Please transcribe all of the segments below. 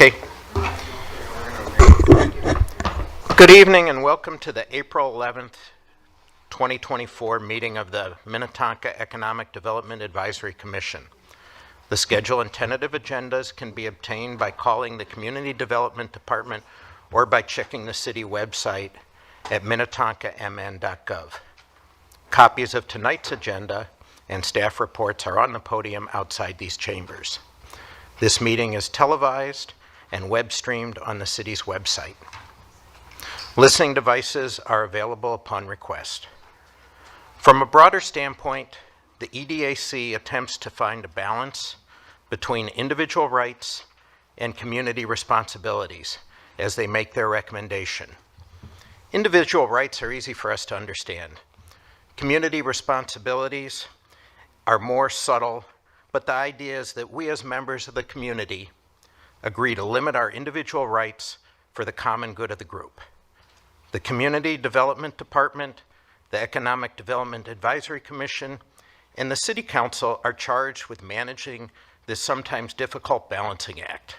Okay. Good evening and welcome to the April 11th, 2024 meeting of the Minnetonka Economic Development Advisory Commission. The schedule and tentative agendas can be obtained by calling the Community Development Department or by checking the city website at minnetonkamn.gov. Copies of tonight's agenda and staff reports are on the podium outside these chambers. This meeting is televised and web streamed on the city's website. Listening devices are available upon request. From a broader standpoint, the EDAC attempts to find a balance between individual rights and community responsibilities as they make their recommendation. Individual rights are easy for us to understand. Community responsibilities are more subtle, but the idea is that we as members of the community agree to limit our individual rights for the common good of the group. The Community Development Department, the Economic Development Advisory Commission, and the City Council are charged with managing this sometimes difficult balancing act.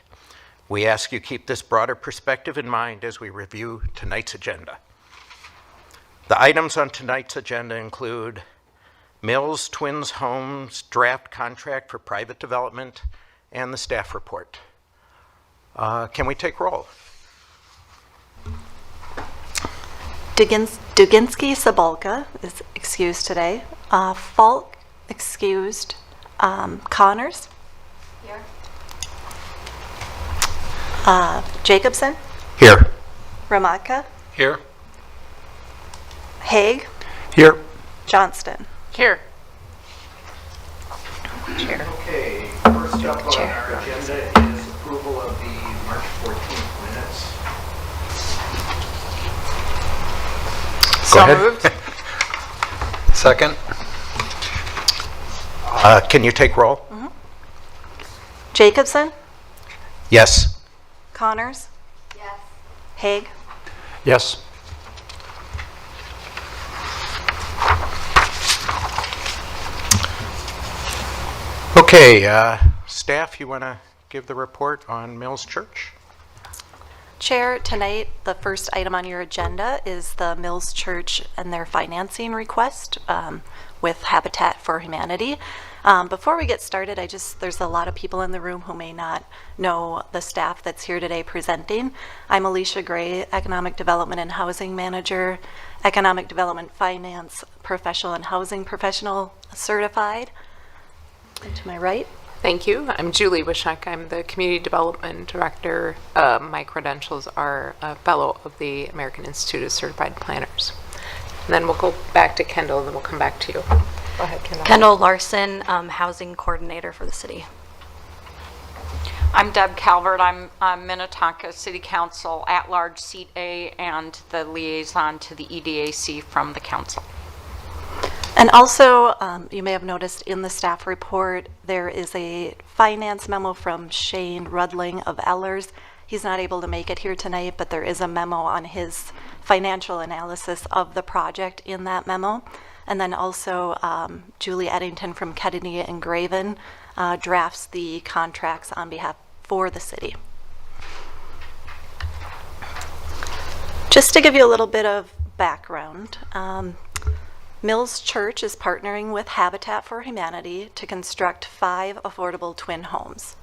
We ask you keep this broader perspective in mind as we review tonight's agenda. The items on tonight's agenda include Mills Twins Homes draft contract for private development and the staff report. Can we take roll? Duginski Sabalka is excused today. Falk excused. Connors? Here. Jacobson? Here. Ramaka? Here. Haig? Here. Johnston? Here. Chair. Okay, first up on our agenda is approval of the March 14th minutes. So moved. Second. Can you take roll? Mm-hmm. Jacobson? Yes. Connors? Yes. Haig? Yes. Okay, staff, you want to give the report on Mills Church? Chair, tonight the first item on your agenda is the Mills Church and their financing request with Habitat for Humanity. Before we get started, there's a lot of people in the room who may not know the staff that's here today presenting. I'm Alicia Gray, Economic Development and Housing Manager, Economic Development Finance Professional and Housing Professional Certified. And to my right. Thank you. I'm Julie Wishak. I'm the Community Development Director. My credentials are a Fellow of the American Institute of Certified Planners. And then we'll go back to Kendall, and then we'll come back to you. Go ahead, Kendall. Kendall Larson, Housing Coordinator for the city. I'm Deb Calvert. I'm Minnetonka City Council at-large seat A and the liaison to the EDAC from the council. And also, you may have noticed in the staff report, there is a finance memo from Shane Rudling of Ellers. He's not able to make it here tonight, but there is a memo on his financial analysis of the project in that memo. And then also, Julie Eddington from Kennedy and Graven drafts the contracts on behalf for the city. Just to give you a little bit of background, Mills Church is partnering with Habitat for Humanity to construct 5 affordable twin homes.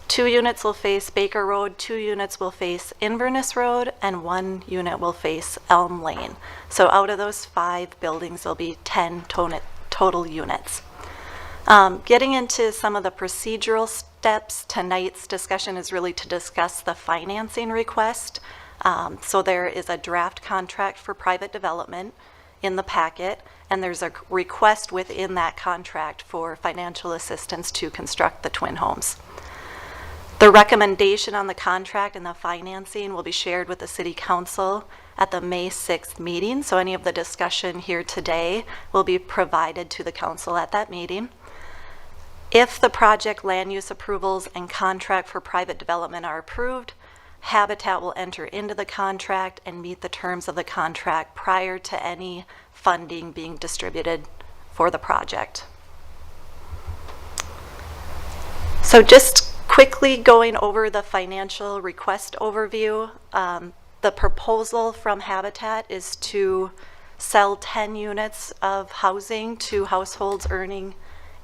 2 units will face Baker Road, 2 units will face Inverness Road, and 1 unit will face Elm Lane. So out of those 5 buildings, there'll be 10 total units. Getting into some of the procedural steps, tonight's discussion is really to discuss the financing request. So there is a draft contract for private development in the packet, and there's a request within that contract for financial assistance to construct the twin homes. The recommendation on the contract and the financing will be shared with the City Council at the May 6th meeting, so any of the discussion here today will be provided to the Council at that meeting. If the project land use approvals and contract for private development are approved, Habitat will enter into the contract and meet the terms of the contract prior to any funding being distributed for the project. So just Quickly going over the financial request overview, the proposal from Habitat is to sell 10 units of housing to households earning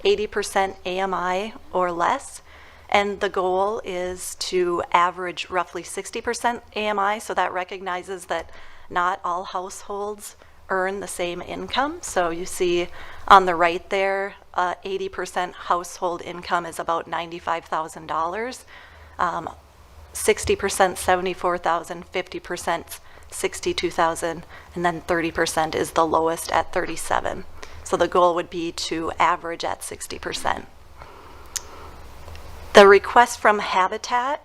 80% AMI or less. And the goal is to average roughly 60% AMI, so that recognizes that not all households earn the same income. So you see on the right there, 80% household income is about $95,000. 60% $74,000, 50% $62,000, and then 30% is the lowest at $37,000. So the goal would be to average at 60%. The request from Habitat,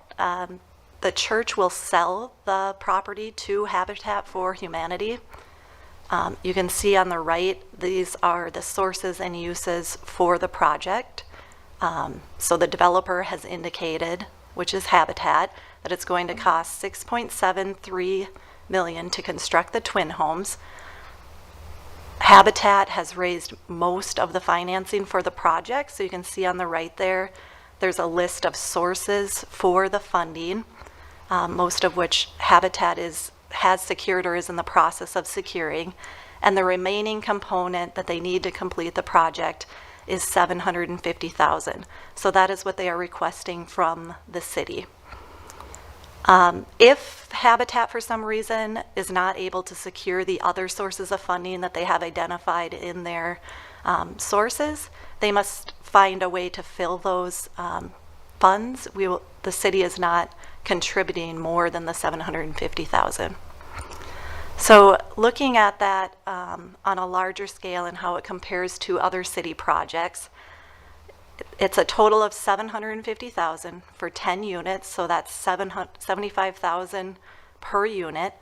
the church will sell the property to Habitat for Humanity. You can see on the right, these are the sources and uses for the project. So the developer has indicated, which is Habitat, that it's going to cost $6.73 million to construct the twin homes. Habitat has raised most of the financing for the project, so you can see on the right there, there's a list of sources for the funding, most of which Habitat has secured or is in the process of securing, and the remaining component that they need to complete the project is $750,000. So that is what they are requesting from the city. If Habitat for some reason is not able to secure the other sources of funding that they have identified in their sources, they must find a way to fill those funds. The city is not contributing more than the $750,000. So looking at that on a larger scale and how it compares to other city projects, it's a total of $750,000 for 10 units, so that's $75,000 per unit.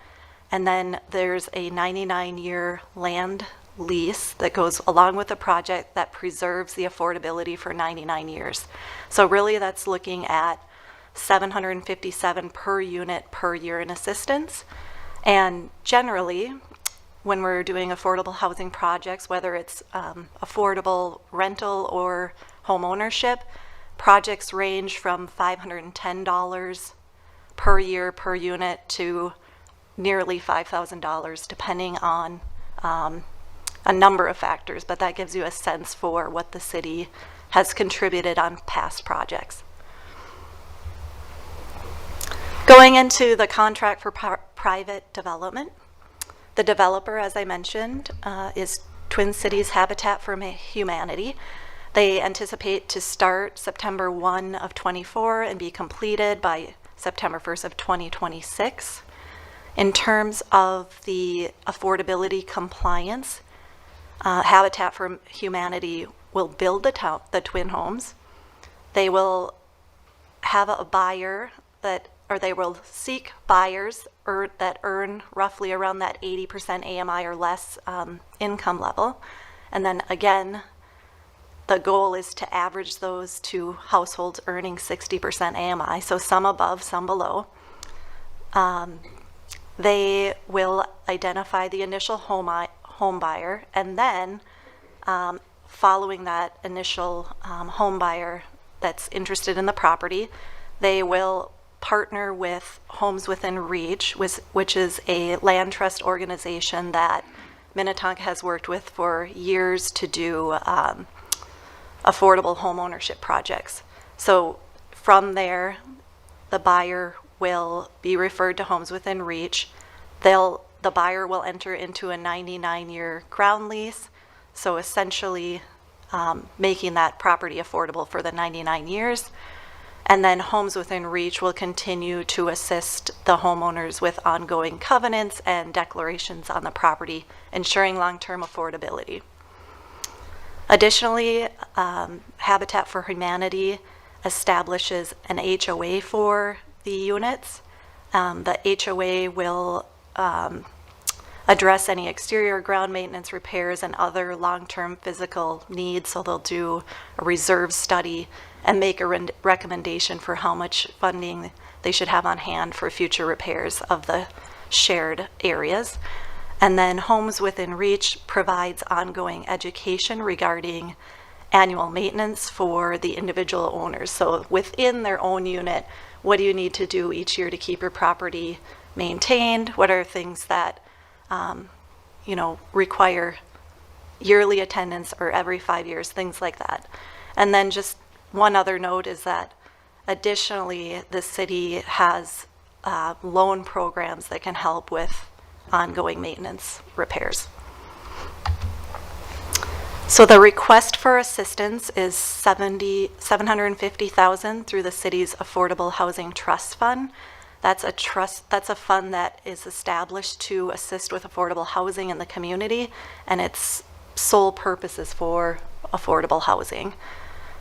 And then there's a 99-year land lease that goes along with the project that preserves the affordability for 99 years. So really that's looking at $757 per unit per year in assistance. And generally, when we're doing affordable housing projects, whether it's affordable rental or home ownership, projects range from $510 per year per unit to nearly $5,000, depending on a number of factors, but that gives you a sense for what the city has contributed on past projects. Going into the contract for private development, the developer, as I mentioned, is Twin Cities Habitat for Humanity. They anticipate to start September 1 of 24 and be completed by September 1st of 2026. In terms of the affordability compliance, Habitat for Humanity will build the twin homes. They will have a buyer they will seek buyers that earn roughly around that 80% AMI or less income level. And then again, the goal is to average those to households earning 60% AMI, so some above, some below. They will identify the initial home buyer, and then following that initial home buyer that's interested in the property, they will partner with Homes Within Reach, which is a land trust organization that Minnetonka has worked with for years to do affordable home ownership projects. So from there, the buyer will be referred to Homes Within Reach. The buyer will enter into a 99-year ground lease, so essentially making that property affordable for the 99 years. And then Homes Within Reach will continue to assist the homeowners with ongoing covenants and declarations on the property, ensuring long-term affordability. Additionally, Habitat for Humanity establishes an HOA for the units. The HOA will address any exterior ground maintenance repairs and other long-term physical needs, so they'll do a reserve study and make a recommendation for how much funding they should have on hand for future repairs of the shared areas. And then Homes Within Reach provides ongoing education regarding annual maintenance for the individual owners. So within their own unit, what do you need to do each year to keep your property maintained? What are things that, require yearly attendance or every 5 years, things like that. And then just one other note is that additionally, the city has loan programs that can help with ongoing maintenance repairs. So the request for assistance is $750,000 through the city's Affordable Housing Trust Fund. That's a fund that is established to assist with affordable housing in the community, and its sole purpose is for affordable housing.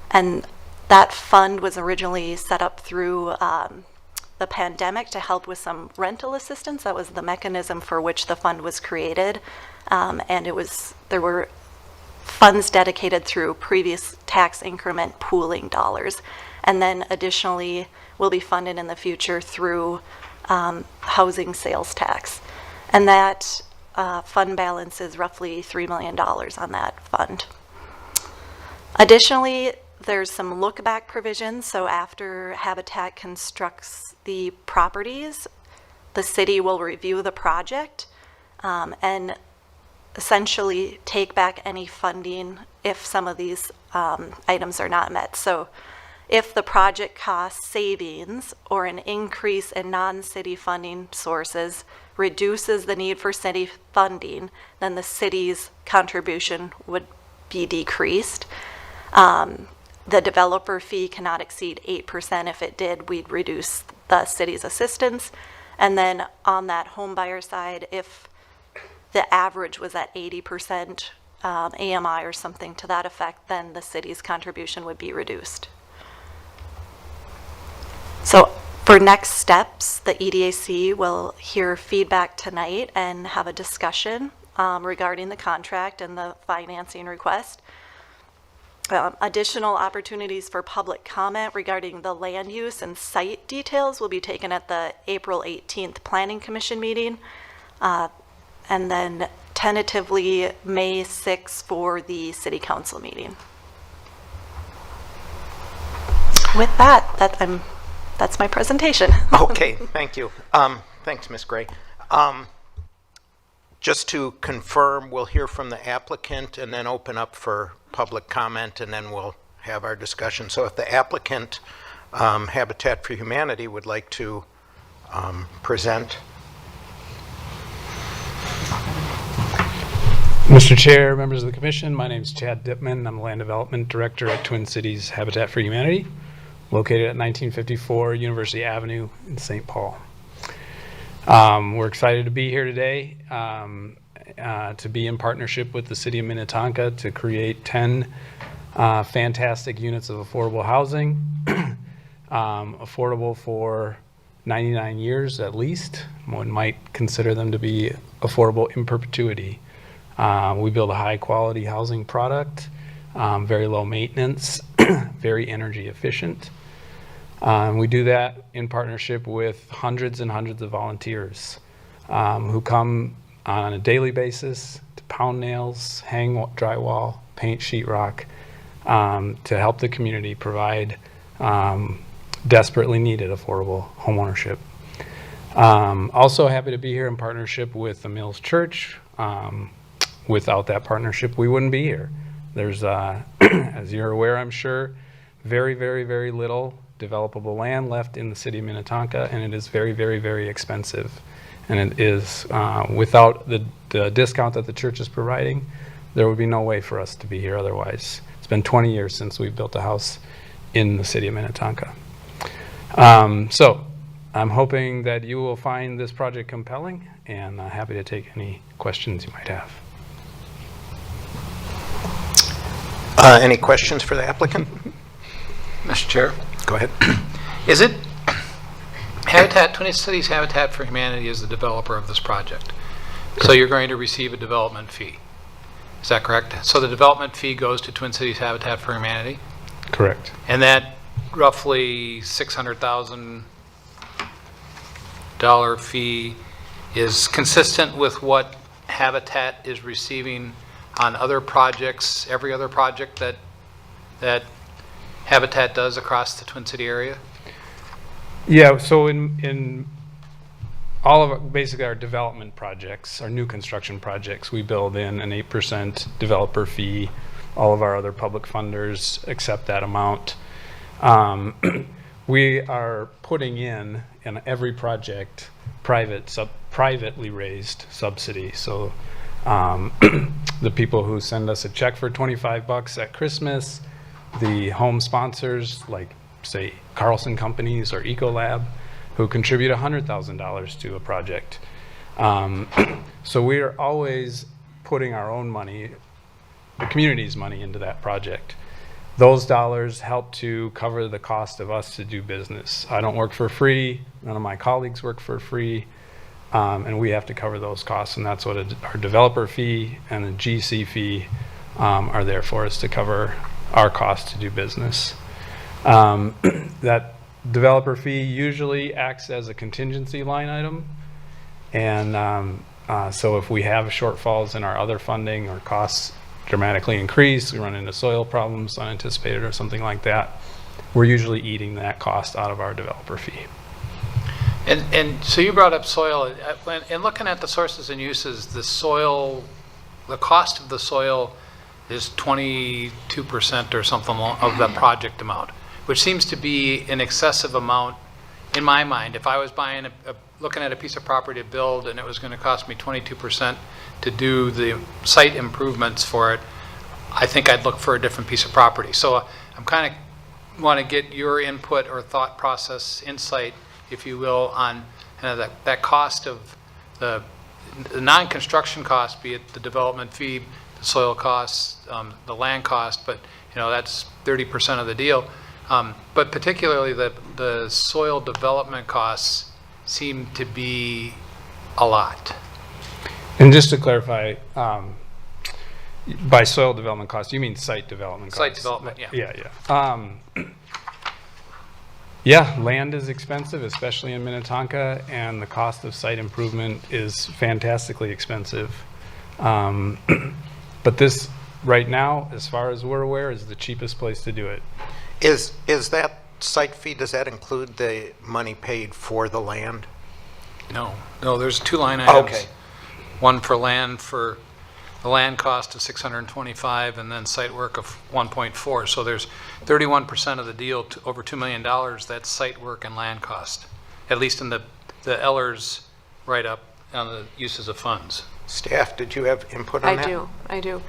And that fund was originally set up through the pandemic to help with some rental assistance. That was the mechanism for which the fund was created, and there were funds dedicated through previous tax increment pooling dollars. And then additionally will be funded in the future through housing sales tax. And that fund balance is roughly $3 million on that fund. Additionally, there's some look-back provisions. So after Habitat constructs the properties, the city will review the project and essentially take back any funding if some of these items are not met. So if the project cost savings or an increase in non-city funding sources reduces the need for city funding, then the city's contribution would be decreased. The developer fee cannot exceed 8%. If it did, we'd reduce the city's assistance. And then on that home buyer side, if the average was at 80% AMI or something to that effect, then the city's contribution would be reduced. So for next steps, the EDAC will hear feedback tonight and have a discussion regarding the contract and the financing request. Additional opportunities for public comment regarding the land use and site details will be taken at the April 18th Planning Commission meeting. And then tentatively May 6th for the City Council meeting. With that, that's my presentation. Okay, thank you. Thanks, Ms. Gray. Just to confirm, we'll hear from the applicant and then open up for public comment, and then we'll have our discussion. So if the applicant, Habitat for Humanity, would like to present. Mr. Chair, members of the Commission, my name is Chad Dipman. I'm the Land Development Director at Twin Cities Habitat for Humanity, located at 1954 University Avenue in St. Paul. We're excited to be here today to be in partnership with the City of Minnetonka to create 10 fantastic units of affordable housing, affordable for 99 years at least. One might consider them to be affordable in perpetuity. We build a high quality housing product, very low maintenance, very energy efficient. We do that in partnership with hundreds and hundreds of volunteers who come on a daily basis to pound nails, hang drywall, paint sheetrock, to help the community provide desperately needed affordable homeownership. Also happy to be here in partnership with the Mills Church. Without that partnership, we wouldn't be here. There's, as you're aware, I'm sure, very, very, very little developable land left in the city of Minnetonka, and it is very, very, very expensive. And it is, without the discount that the church is providing, there would be no way for us to be here otherwise. It's been 20 years since we've built a house in the city of Minnetonka. So I'm hoping that you will find this project compelling, and happy to take any questions you might have. Any questions for the applicant? Mr. Chair, Go ahead. is it Twin Cities Habitat for Humanity is the developer of this project? So you're going to receive a development fee. Is that correct? So the development fee goes to Twin Cities Habitat for Humanity? Correct. And that roughly $600,000 fee is consistent with what Habitat is receiving on other projects, every other project that that Habitat does across the Twin City area? Yeah, so in all of basically our development projects, our new construction projects, we build in an 8% developer fee. All of our other public funders accept that amount. We are putting in every project privately raised subsidy. So the people who send us a check for $25 at Christmas, the home sponsors like say Carlson Companies or Ecolab, who contribute $100,000 to a project. So we are always putting our own money, the community's money, into that project. Those dollars help to cover the cost of us to do business. I don't work for free. None of my colleagues work for free. And we have to cover those costs. And that's what our developer fee and the GC fee are there for, is to cover our cost to do business. That developer fee usually acts as a contingency line item. And so if we have shortfalls in our other funding or costs dramatically increase, we run into soil problems unanticipated or something like that, we're usually eating that cost out of our developer fee. And so you brought up soil. And looking at the sources and uses, the cost of the soil is 22% or something of the project amount, which seems to be an excessive amount in my mind. If I was buying looking at a piece of property to build and it was going to cost me 22% to do the site improvements for it, I think I'd look for a different piece of property. So I'm kind of want to get your input or thought process, insight, if you will, on that cost of the non-construction cost, be it the development fee, the soil costs, the land cost, but that's 30% of the deal. But particularly the soil development costs seem to be a lot. And just to clarify, by soil development costs, you mean site development costs? Site development, yeah. Yeah. Yeah, land is expensive, especially in Minnetonka, and the cost of site improvement is fantastically expensive. But this, right now, as far as we're aware, is the cheapest place to do it. Is that site fee, does that include the money paid for the land? No, there's two line items. Okay. One for the land cost of $625 and then site work of $1.4. So there's 31% of the deal, to over $2 million, that's site work and land cost, at least in the Ellers write-up on the uses of funds. Staff, did you have input on that? I do.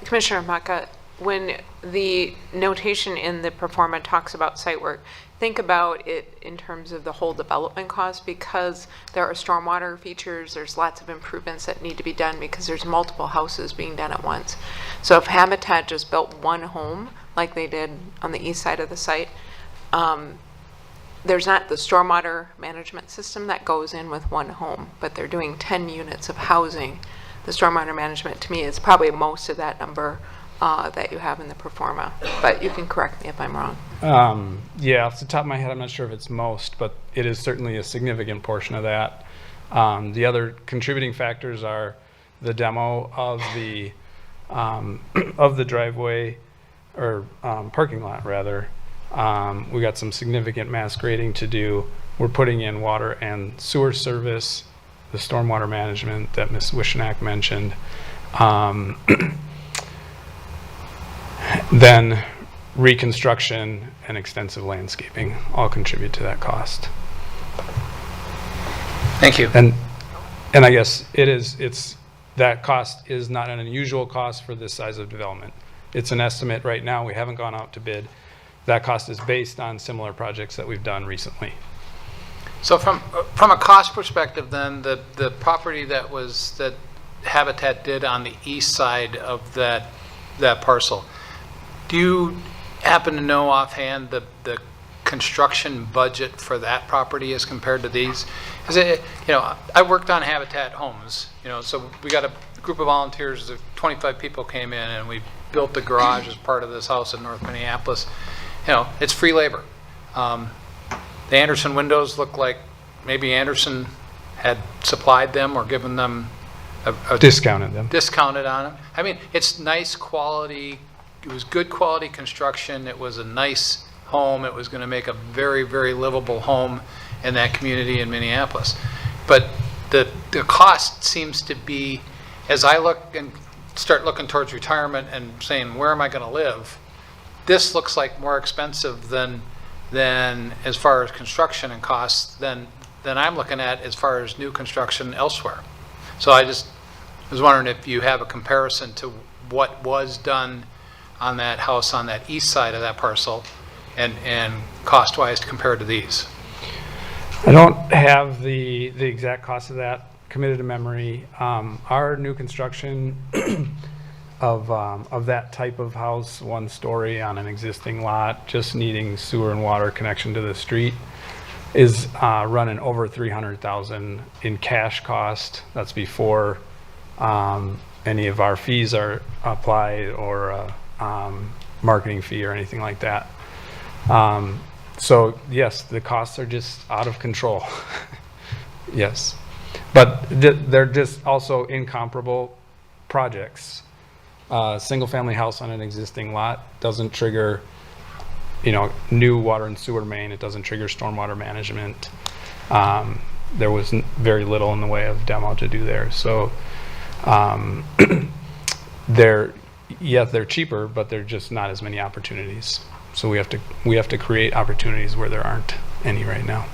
Commissioner Maka, when the notation in the performa talks about site work, think about it in terms of the whole development cost, because there are stormwater features, there's lots of improvements that need to be done because there's multiple houses being done at once. So if Habitat just built one home, like they did on the east side of the site, there's not the stormwater management system that goes in with one home, but they're doing 10 units of housing. The stormwater management, to me, is probably most of that number that you have in the performa, but you can correct me if I'm wrong. Yeah, off the top of my head, I'm not sure if it's most, but it is certainly a significant portion of that. The other contributing factors are the demo of the driveway, or parking lot rather. We got some significant mass grading to do. We're putting in water and sewer service, the stormwater management that Ms. Wishanak mentioned. Then reconstruction and extensive landscaping all contribute to that cost. Thank you. And I guess it's that cost is not an unusual cost for this size of development. It's an estimate right now. We haven't gone out to bid. That cost is based on similar projects that we've done recently. So from a cost perspective, then the property that Habitat did on the east side of that parcel, do you happen to know offhand the construction budget for that property as compared to these? Is it, I worked on Habitat homes, so we got a group of volunteers, 25 people came in and we built the garage as part of this house in North Minneapolis. It's free labor. The Anderson windows look like maybe Anderson had supplied them or given them Discounted them. Discounted on them. I mean, it's nice quality was good quality construction. It was a nice home. It was going to make a very, very livable home in that community in Minneapolis. But the cost seems to be, as I look and start looking towards retirement and saying, where am I going to live? This looks like more expensive than as far as construction and costs than I'm looking at as far as new construction elsewhere. So I just was wondering if you have a comparison to what was done on that house on that east side of that parcel and cost-wise compared to these. I don't have the exact cost of that committed to memory. Our new construction of that type of house, one story on an existing lot, just needing sewer and water connection to the street, is running over $300,000 in cash cost. That's before any of our fees are applied or marketing fee or anything like that. So yes, the costs are just out of control. Yes, but they're just also incomparable projects. Single family house on an existing lot doesn't trigger, new water and sewer main. It doesn't trigger stormwater management. There was very little in the way of demo to do there. So they're cheaper, but they're just not as many opportunities. So we have to create opportunities where there aren't any right now.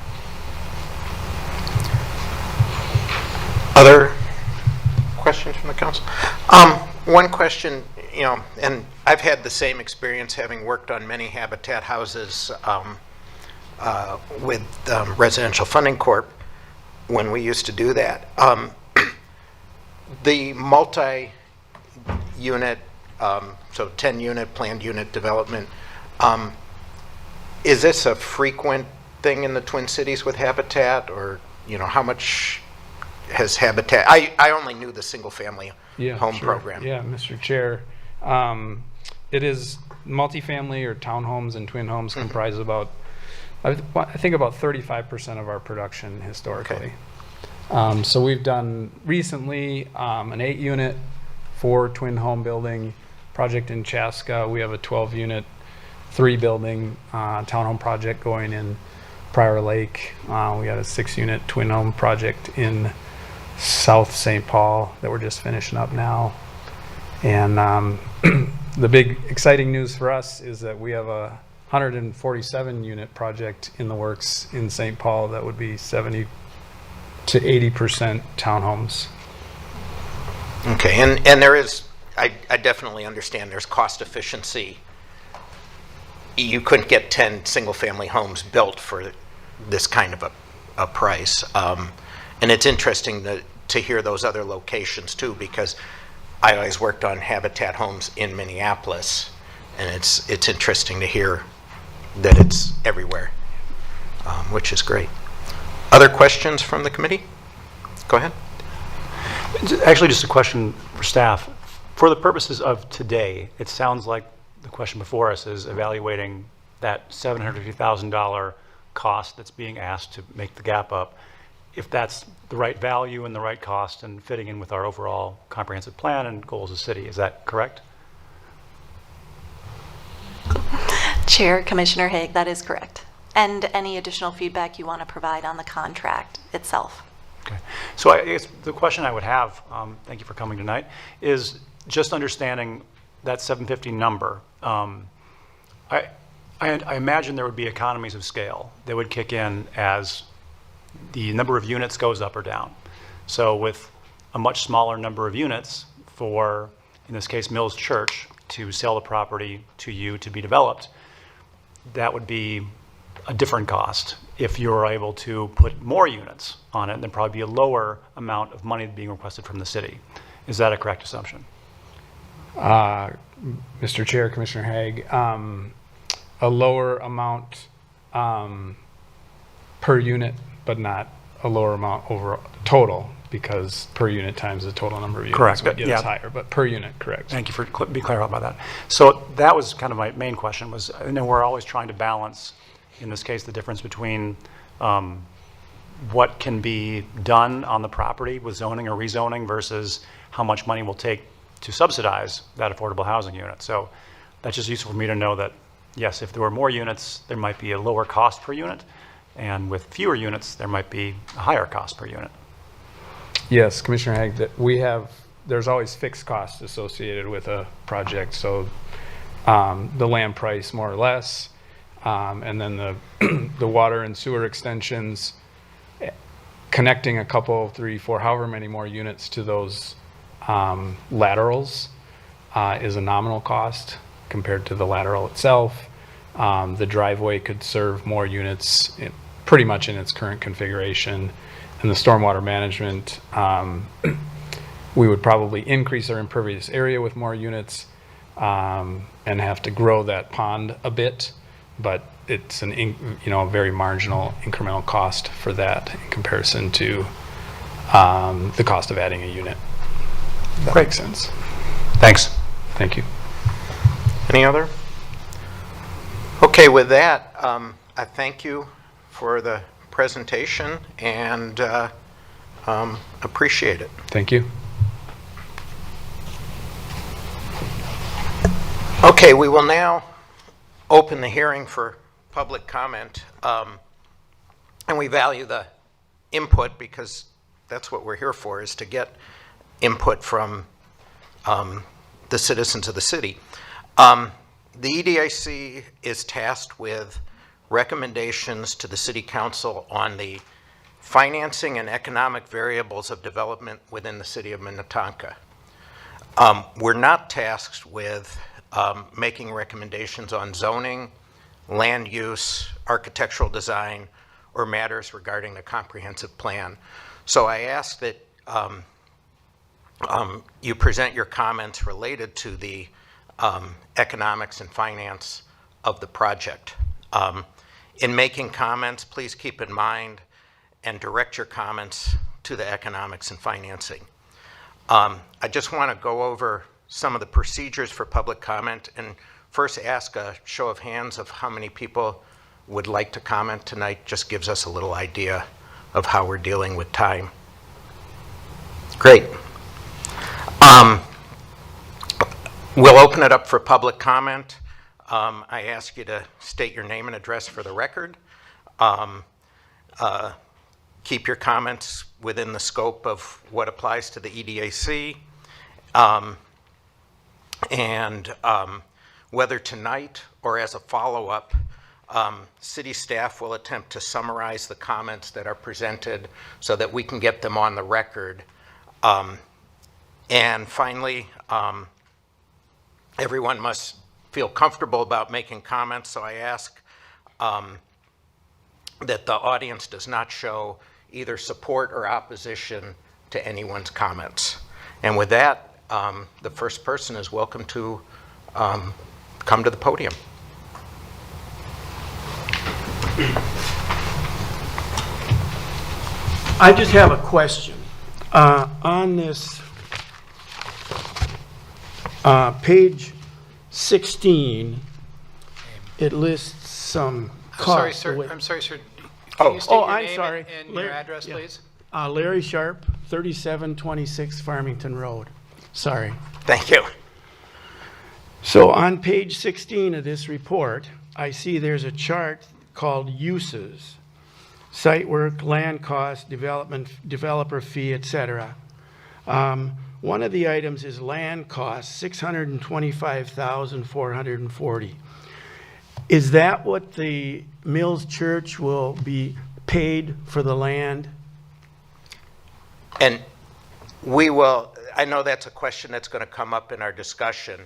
Other questions from the council? One question, and I've had the same experience having worked on many Habitat houses with Residential Funding Corp. When we used to do that. The multi-unit, so 10-unit planned unit development, is this a frequent thing in the Twin Cities with Habitat, or how much has Habitat? I only knew the single-family home program. Yeah, Mr. Chair, it is multifamily or townhomes and twin homes comprise about, I think about 35% of our production historically. Okay. So we've done recently an 8-unit 4 twin home building project in Chaska. We have a 12-unit 3-building townhome project going in Prior Lake. We got a 6-unit twin home project in South St. Paul that we're just finishing up now. And the big exciting news for us is that we have a 147-unit project in the works in St. Paul that would be 70 to 80% townhomes. Okay, and there is, I definitely understand there's cost efficiency. You couldn't get 10 single-family homes built for this kind of a price. And it's interesting to hear those other locations too, because I always worked on Habitat homes in Minneapolis, and it's interesting to hear that it's everywhere, which is great. Other questions from the committee? Go ahead. Actually, just a question for staff. For the purposes of today, it sounds like the question before us is evaluating that $750,000 cost that's being asked to make the gap up. If that's the right value and the right cost and fitting in with our overall comprehensive plan and goals of the city, is that correct? Chair, Commissioner Haig, that is correct. And any additional feedback you want to provide on the contract itself. Okay. So I guess the question I would have, thank you for coming tonight, is just understanding that 750 number. I imagine there would be economies of scale that would kick in as the number of units goes up or down. So with a much smaller number of units for, in this case, Mills Church, to sell the property to you to be developed, that would be a different cost. If you're able to put more units on it, then probably be a lower amount of money being requested from the city. Is that a correct assumption? Mr. Chair, Commissioner Haig, a lower amount per unit, but not a lower amount over total, because per unit times the total number of units Correct. would get Yeah. us higher, but per unit, correct. Thank you for being clear about that. So that was kind of my main question was, we're always trying to balance, in this case, the difference between what can be done on the property with zoning or rezoning versus how much money will take to subsidize that affordable housing unit. So that's just useful for me to know that, yes, if there were more units, there might be a lower cost per unit, and with fewer units, there might be a higher cost per unit. Yes, Commissioner Haig, that there's always fixed costs associated with a project. So the land price more or less, and then the water and sewer extensions, connecting a couple, 3, 4, however many more units to those laterals is a nominal cost compared to the lateral itself. The driveway could serve more units pretty much in its current configuration. And the stormwater management, we would probably increase our impervious area with more units and have to grow that pond a bit, but it's a very marginal incremental cost for that in comparison to the cost of adding a unit. That makes sense. Thanks. Thank you. Any other? Okay, with that, I thank you for the presentation and appreciate it. Thank you. Okay, we will now open the hearing for public comment. And we value the input because that's what we're here for, is to get input from the citizens of the city. The EDAC is tasked with recommendations to the City Council on the financing and economic variables of development within the city of Minnetonka. We're not tasked with making recommendations on zoning, land use, architectural design, or matters regarding the comprehensive plan. So I ask that you present your comments related to the economics and finance of the project. In making comments, please keep in mind and direct your comments to the economics and financing. I just want to go over some of the procedures for public comment and first ask a show of hands of how many people would like to comment tonight. Just gives us a little idea of how we're dealing with time. Great. We'll open it up for public comment. I ask you to state your name and address for the record. Keep your comments within the scope of what applies to the EDAC. And whether tonight or as a follow-up, city staff will attempt to summarize the comments that are presented so that we can get them on the record. And finally, everyone must feel comfortable about making comments, so I ask that the audience does not show either support or opposition to anyone's comments. And with that, the first person is welcome to come to the podium. I just have a question. On this page 16, it lists some costs. I'm sorry, sir. Oh. Can you state your I'm name sorry. and your address, please? Larry Sharp, 3726 Farmington Road. Sorry. Thank you. So on page 16 of this report, I see there's a chart called uses, site work, land cost, developer fee, etc. One of the items is land cost, $625,440. Is that what the Mills Church will be paid for the land? And we will, I know that's a question that's going to come up in our discussion,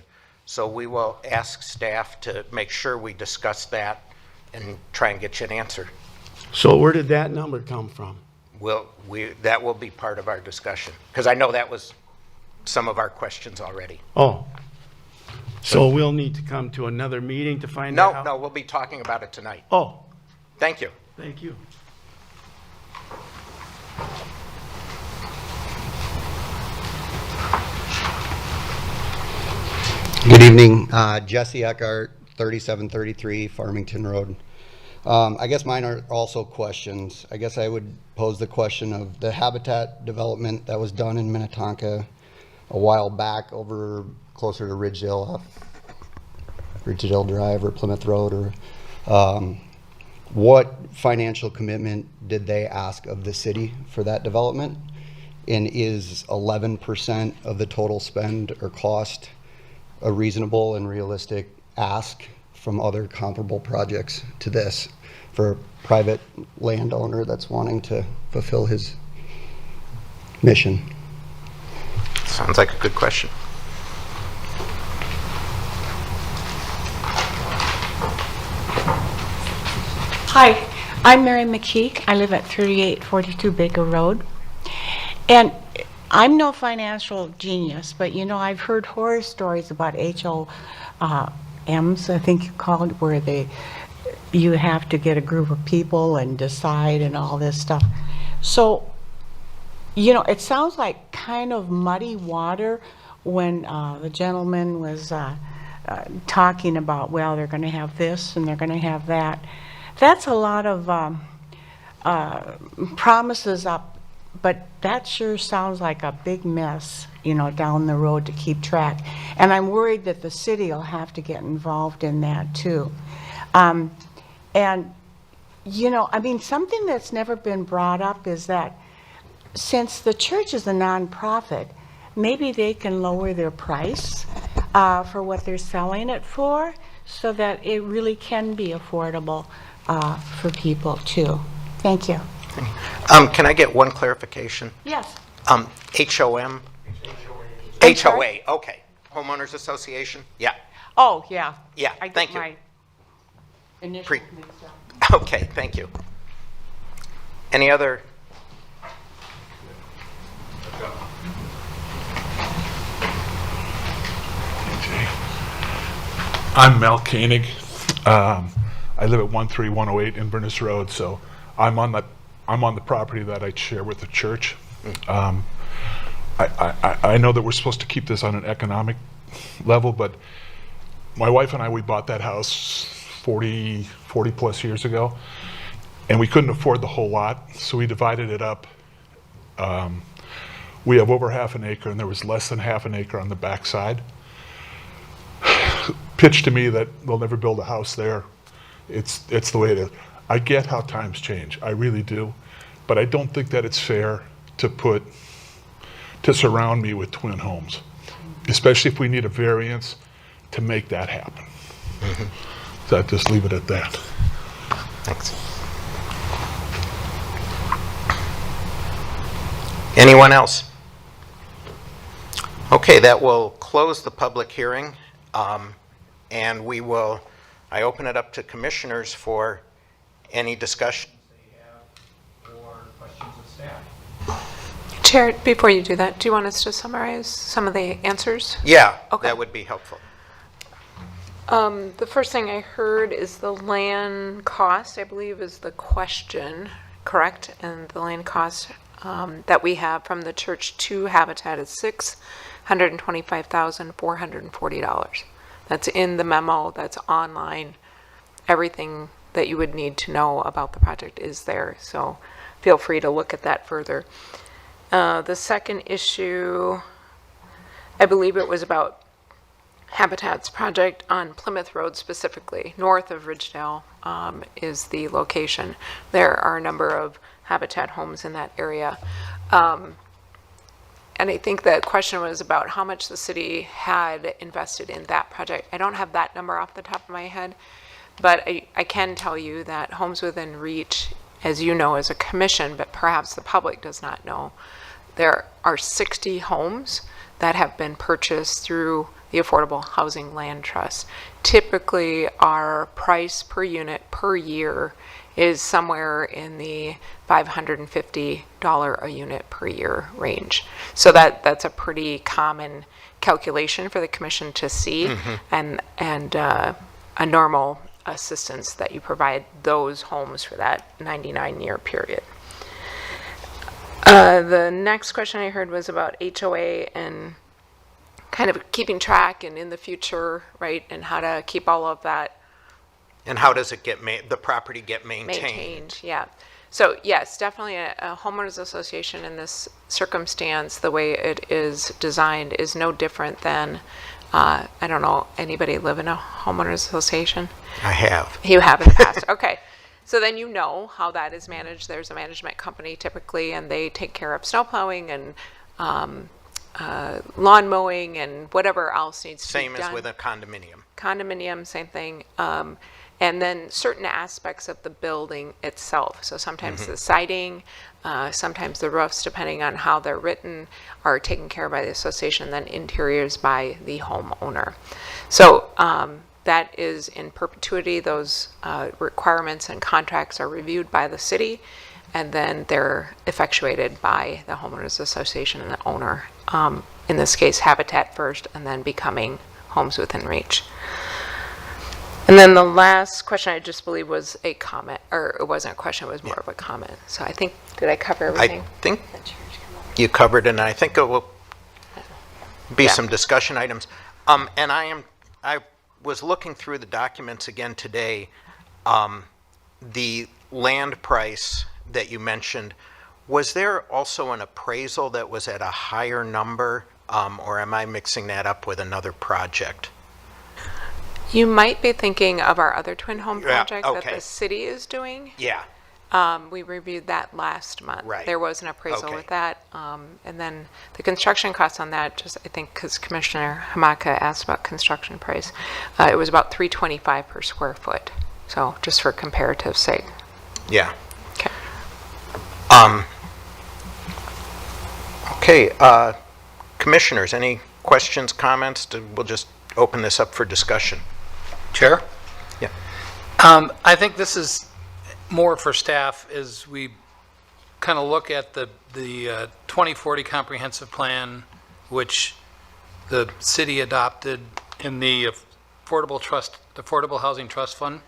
so we will ask staff to make sure we discuss that and try and get you an answer. So where did that number come from? That will be part of our discussion, because I know that was some of our questions already. Oh, so we'll need to come to another meeting to find out? No, we'll be talking about it tonight. Oh, Thank you. thank you. Good evening, Jesse Eckhart, 3733 Farmington Road. I guess mine are also questions. I guess I would pose the question of the habitat development that was done in Minnetonka a while back over closer to Ridgedale, Ridgedale Drive or Plymouth Road, or what financial commitment did they ask of the city for that development? And is 11% of the total spend or cost a reasonable and realistic ask from other comparable projects to this for a private landowner that's wanting to fulfill his mission? Sounds like a good question. Hi, I'm Mary McKeek. I live at 3842 Baker Road. And I'm no financial genius, but you know, I've heard horror stories about HOMs, I think you call it, where you have to get a group of people and decide and all this stuff. So, you know, it sounds like kind of muddy water when the gentleman was talking about, well, they're going to have this and they're going to have that. That's a lot of promises up, but that sure sounds like a big mess, you know, down the road to keep track. And I'm worried that the city will have to get involved in that too. And, you know, I mean, something that's never been brought up is that since the church is a nonprofit, maybe they can lower their price for what they're selling it for so that it really can be affordable for people too. Thank you. Can I get one clarification? Yes. HOM? HOA, okay. Homeowners Association? Yeah, Oh, yeah. yeah, I get thank you. my initials Pre- mixed up. Okay, thank you. Any other? I'm Mel Koenig. I live at 13108 Inverness Road, so I'm on the property that I share with the church. I know that we're supposed to keep this on an economic level, but my wife and I, we bought that house 40 plus years ago, and we couldn't afford the whole lot, so we divided it up. We have over half an acre, and there was less than half an acre on the back side. Pitched to me that they'll never build a house there. It's the way it is. I get how times change, I really do, but I don't think that it's fair to surround me with twin homes, especially if we need a variance to make that happen. So I'd just leave it at that. Thanks. Anyone else? Okay, that will close the public hearing, and I open it up to commissioners for any discussion they have or questions of staff. Chair, before you do that, do you want us to summarize some of the answers? Yeah, Okay. that would be helpful. The first thing I heard is the land cost, I believe, is the question, correct? And the land cost that we have from the church to Habitat is $625,440. That's in the memo, that's online. Everything that you would need to know about the project is there, so feel free to look at that further. The second issue, I believe it was about Habitat's project on Plymouth Road specifically, north of Ridgedale is the location. There are a number of Habitat homes in that area. And I think the question was about how much the city had invested in that project. I don't have that number off the top of my head, but I can tell you that Homes Within Reach, as you know, is a commission, but perhaps the public does not know. There are 60 homes that have been purchased through the Affordable Housing Land Trust. Typically, our price per unit per year is somewhere in the $550 a unit per year range. So that's a pretty common calculation for the commission to see, and a normal assistance that you provide those homes for that 99-year period. The next question I heard was about HOA and kind of keeping track and in the future, right, and how to keep all of that And how does it get the property get maintained? Yeah. So yes, definitely a homeowners association in this circumstance, the way it is designed is no different than I don't know, anybody live in a homeowners association? I have. You have in the past, okay. So then you know how that is managed. There's a management company typically, and they take care of snow plowing and lawn mowing and whatever else needs to be Same done. as with a condominium. Condominium, same thing. And then certain aspects of the building itself. So sometimes the siding, sometimes the roofs, depending on how they're written, are taken care of by the association, and then interiors by the homeowner. So that is in perpetuity. Those requirements and contracts are reviewed by the city, and then they're effectuated by the homeowners association and the owner. In this case, Habitat first, and then becoming Homes Within Reach. And then the last question, I just believe, was a comment, or it wasn't a question, it was more of a comment. So I think, did I cover everything? I think you covered it, and I think it will be some discussion items. And I was looking through the documents again today. The land price that you mentioned, was there also an appraisal that was at a higher number, or am I mixing that up with another project? You might be thinking of our other twin home Yeah, project okay. that the city is doing. Yeah. We reviewed that last month. Right. There was an appraisal Okay. with that. And then the construction costs on that, just I think because Commissioner Hamaka asked about construction price, it was about $325 per square foot. So just for comparative sake. Yeah. Okay. Okay, commissioners, any questions, comments? We'll just open this up for discussion. Chair? Yeah. I think this is more for staff as we kind of look at the 2040 comprehensive plan, which the city adopted in the Affordable Housing Trust Fund.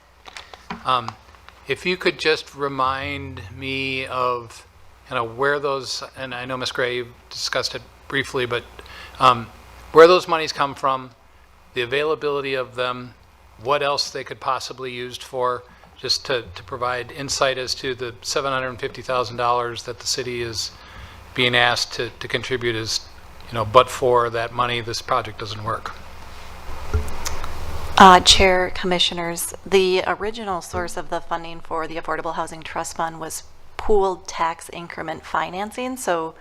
If you could just remind me of kind of where those, and I know Ms. Gray, you discussed it briefly, but where those monies come from, the availability of them, what else they could possibly used for, just to provide insight as to the $750,000 that the city is being asked to contribute as, but for that money, this project doesn't work. Chair, Commissioners, the original source of the funding for the Affordable Housing Trust Fund was pooled tax increment financing. So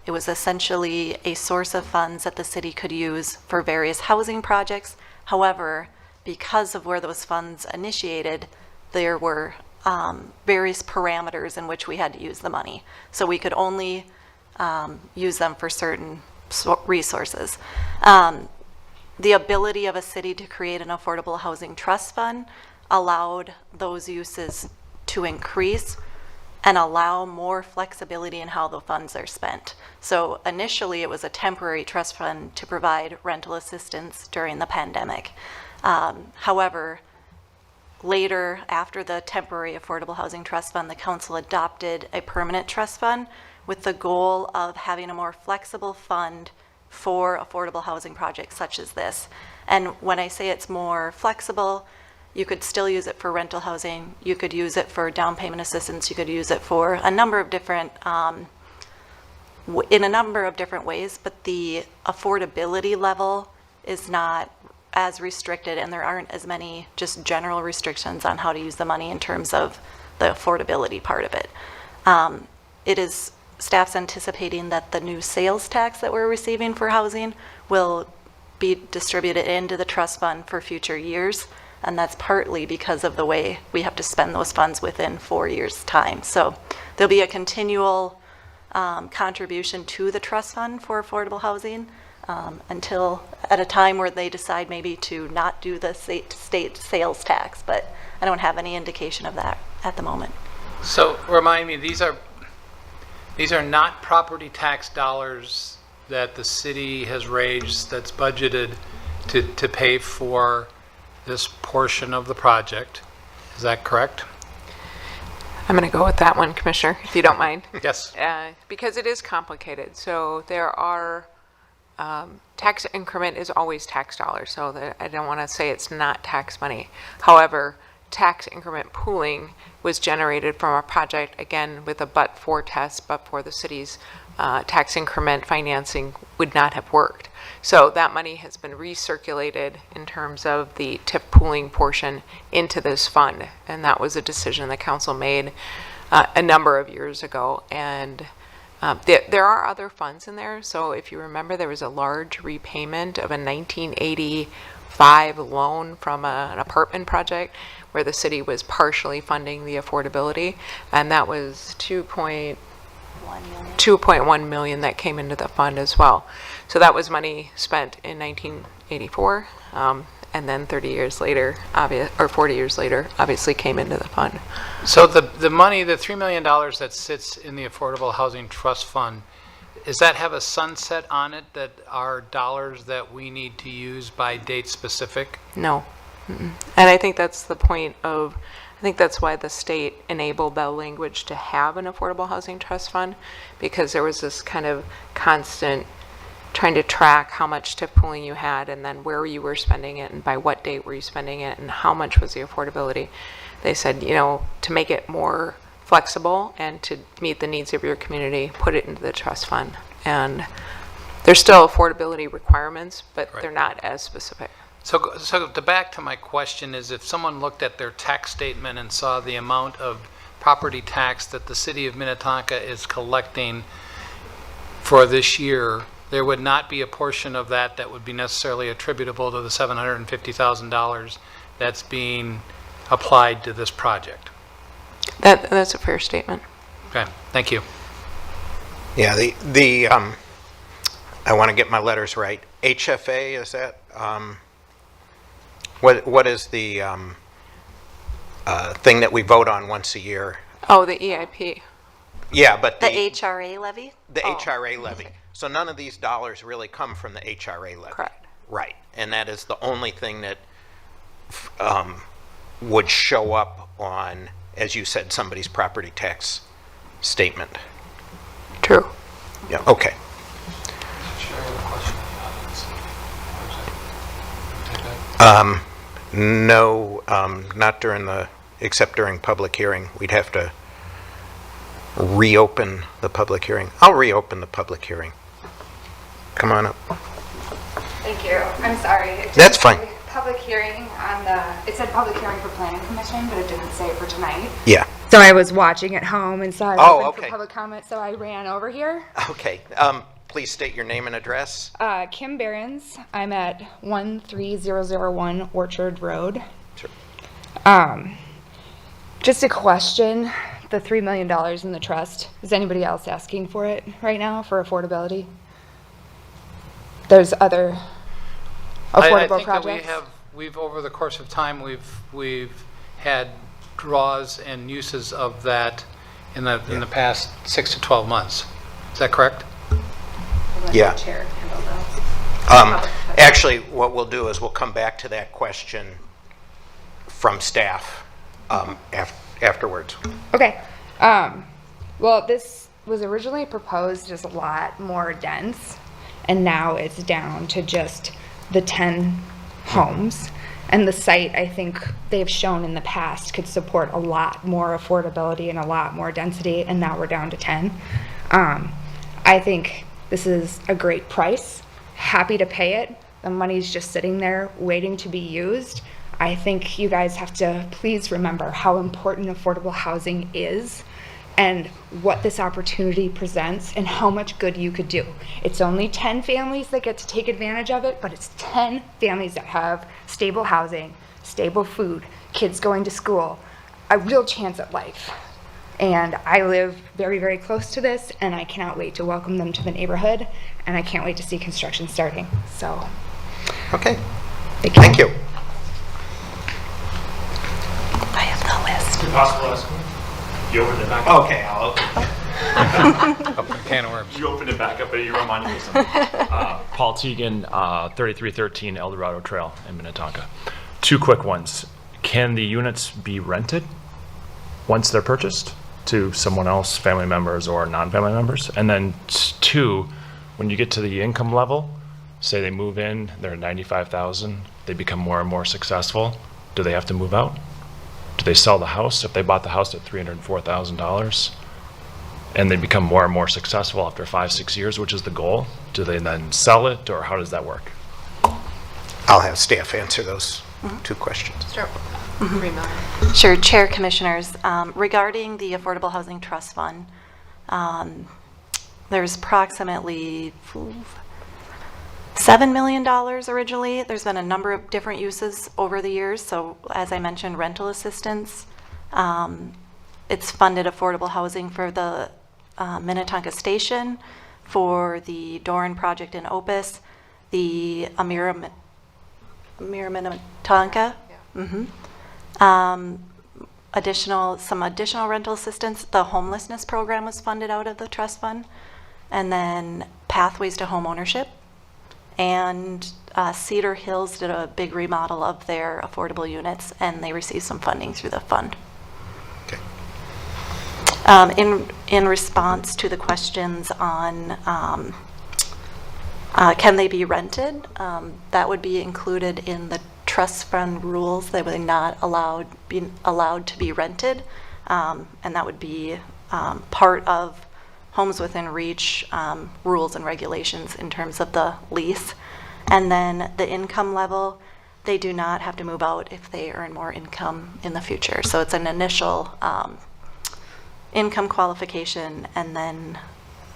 it was essentially a source of funds that the city could use for various housing projects. However, because of where those funds initiated, there were various parameters in which we had to use the money. So we could only use them for certain resources. The ability of a city to create an affordable housing trust fund allowed those uses to increase and allow more flexibility in how the funds are spent. So initially it was a temporary trust fund to provide rental assistance during the pandemic. However, later, after the temporary affordable housing trust fund, the council adopted a permanent trust fund with the goal of having a more flexible fund for affordable housing projects such as this. And when I say it's more flexible, you could still use it for rental housing, you could use it for down payment assistance, you could use it for a number of different, in a number of different ways, but the affordability level is not as restricted, and there aren't as many just general restrictions on how to use the money in terms of the affordability part of it. It is staff's anticipating that the new sales tax that we're receiving for housing will be distributed into the trust fund for future years, and that's partly because of the way we have to spend those funds within 4 years' time. So there'll be a continual contribution to the trust fund for affordable housing until at a time where they decide maybe to not do the state sales tax, but I don't have any indication of that at the moment. So remind me, these are not property tax dollars that the city has raised that's budgeted to pay for this portion of the project. Is that correct? I'm going to go with that one, Commissioner, if you don't mind. Yes. Because it is complicated. So there are, tax increment is always tax dollars, so I don't want to say it's not tax money. However, tax increment pooling was generated from a project, again, with a but-for test, but for the city's tax increment financing would not have worked. So that money has been recirculated in terms of the TIF pooling portion into this fund. And that was a decision the council made a number of years ago. And there are other funds in there. So if you remember, there was a large repayment of a 1985 loan from an apartment project where the city was partially funding the affordability. And that was 2.1 million that came into the fund as well. So that was money spent in 1984, and then 30 years later, or 40 years later, obviously came into the fund. So the money, the $3 million that sits in the Affordable Housing Trust Fund, does that have a sunset on it that are dollars that we need to use by date specific? No. Mm-mm. And I think that's the point of, I think that's why the state enabled the language to have an Affordable Housing Trust Fund, because there was this kind of constant trying to track how much TIF pooling you had and then where you were spending it and by what date were you spending it and how much was the affordability. They said, you know, to make it more flexible and to meet the needs of your community, put it into the trust fund. And there's still affordability requirements, but they're not as specific. So to back to my question is, if someone looked at their tax statement and saw the amount of property tax that the city of Minnetonka is collecting for this year, there would not be a portion of that that would be necessarily attributable to the $750,000 that's being applied to this project. That's a fair statement. Okay, thank you. Yeah, I want to get my letters right. HFA, is that, what is the thing that we vote on once a year? Oh, the EIP. Yeah, but The HRA levy? the HRA levy. So none of these dollars really come from the HRA levy. Correct. Right, and that is the only thing that would show up on, as you said, somebody's property tax statement. True. Yeah, okay. No, not except during public hearing. We'd have to reopen the public hearing. I'll reopen the public hearing. Come on up. Thank you. I'm sorry. It That's just fine. said Public hearing on it said public hearing for planning commission, but it didn't say it for tonight. Yeah, So I was watching at home and saw it Oh, open okay. for public comment, so I ran over here. okay. Please state your name and address. Kim Behrens. I'm at 13001 Orchard Road. Sure. Just a question. The $3 million in the trust, is anybody else asking for it right now for affordability? There's other I affordable think projects? that we've over the course of time, we've had draws and uses of that in the past 6 to 12 months. Is that correct? Yeah. Chair handle that. Actually, what we'll do is we'll come back to that question from staff afterwards. Okay. Well, this was originally proposed as a lot more dense, and now it's down to just the 10 homes. And the site, I think they've shown in the past, could support a lot more affordability and a lot more density, and now we're down to 10. I think this is a great price. Happy to pay it. The money's just sitting there waiting to be used. I think you guys have to please remember how important affordable housing is and what this opportunity presents and how much good you could do. It's only 10 families that get to take advantage of it, but it's 10 families that have stable housing, stable food, kids going to school, a real chance at life. And I live very, very close to this, and I cannot wait to welcome them to the neighborhood, and I can't wait to see construction starting. So, Okay. thank you. Thank you. I have the list. Possible ask you opened it back up. Okay, I'll open Open a can of worms. You opened it back up, but you reminded me of something. Paul Teagan, 3313 El Dorado Trail in Minnetonka. Two quick ones. Can the units be rented once they're purchased to someone else, family members or non-family members? And then two, when you get to the income level, say they move in, they're at 95,000, they become more and more successful, do they have to move out? Do they sell the house if they bought the house at $304,000? and they become more and more successful after 5-6 years, which is the goal, do they then sell it, or how does that work? I'll have staff answer those two questions. Start with 3 million. Sure, Chair, Commissioners. Regarding the Affordable Housing Trust Fund, there's approximately $7 million originally. There's been a number of different uses over the years. So as I mentioned, rental assistance. It's funded affordable housing for the Minnetonka Station, for the Doran project in Opus, the Amira Minnetonka. Some additional rental assistance. The homelessness program was funded out of the trust fund. And then Pathways to Home Ownership. And Cedar Hills did a big remodel of their affordable units, and they received some funding through the fund. Okay. In response to the questions on can they be rented, that would be included in the trust fund rules. They would not be allowed to be rented, and that would be part of Homes Within Reach rules and regulations in terms of the lease. And then the income level, they do not have to move out if they earn more income in the future. So it's an initial income qualification, and then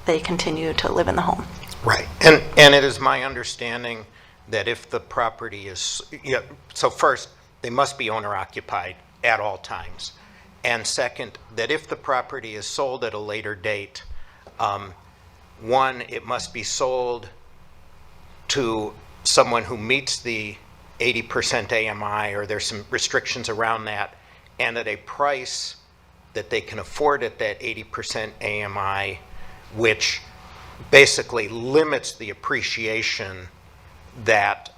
they continue to live in the home. Right. And it is my understanding that if the property is, so first, they must be owner occupied at all times. And second, that if the property is sold at a later date, one, it must be sold to someone who meets the 80% AMI, or there's some restrictions around that, and at a price that they can afford at that 80% AMI, which basically limits the appreciation that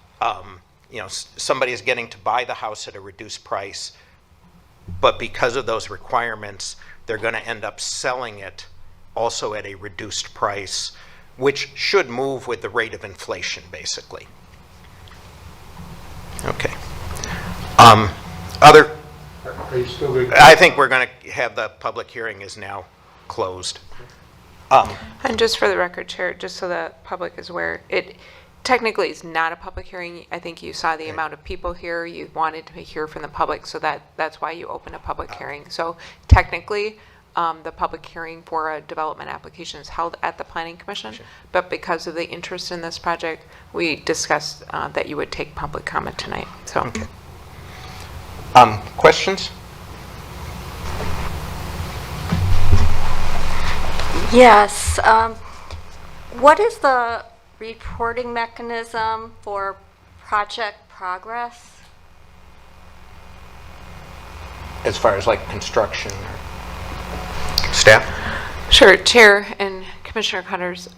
somebody is getting to buy the house at a reduced price, but because of those requirements, they're going to end up selling it also at a reduced price, which should move with the rate of inflation, basically. Okay. Other? Are you still good? I think we're going to have the public hearing is now closed. And just for the record, Chair, just so the public is aware, it technically is not a public hearing. I think you saw the amount of people here. You wanted to hear from the public, so that's why you opened a public hearing. So technically, the public hearing for a development application is held at the Planning Commission, but because of the interest in this project, we discussed that you would take public comment tonight. So, okay. Questions? Yes. What is the reporting mechanism for project progress? As far as like construction or staff? sure, Chair and Commissioner Cutters,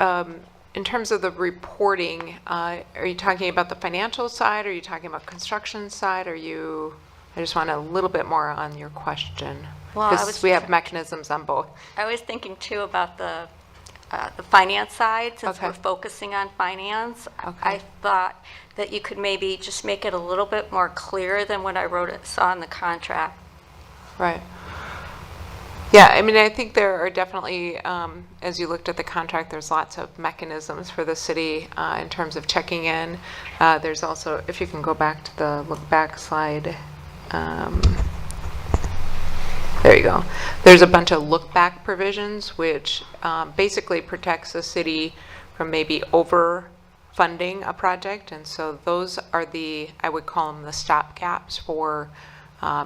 in terms of the reporting, are you talking about the financial side? Are you talking about construction side? I just want a little bit more on your question. Well, Because we have mechanisms on both. I was thinking too about the finance side, since Okay. we're focusing on finance. Okay. I thought that you could maybe just make it a little bit more clear than what I saw in the contract. Right. Yeah, I mean, I think there are definitely, as you looked at the contract, there's lots of mechanisms for the city in terms of checking in. There's also, if you can go back to the look back slide. There you go. There's a bunch of look back provisions, which basically protects the city from maybe overfunding a project. And so those are I would call them the stop gaps for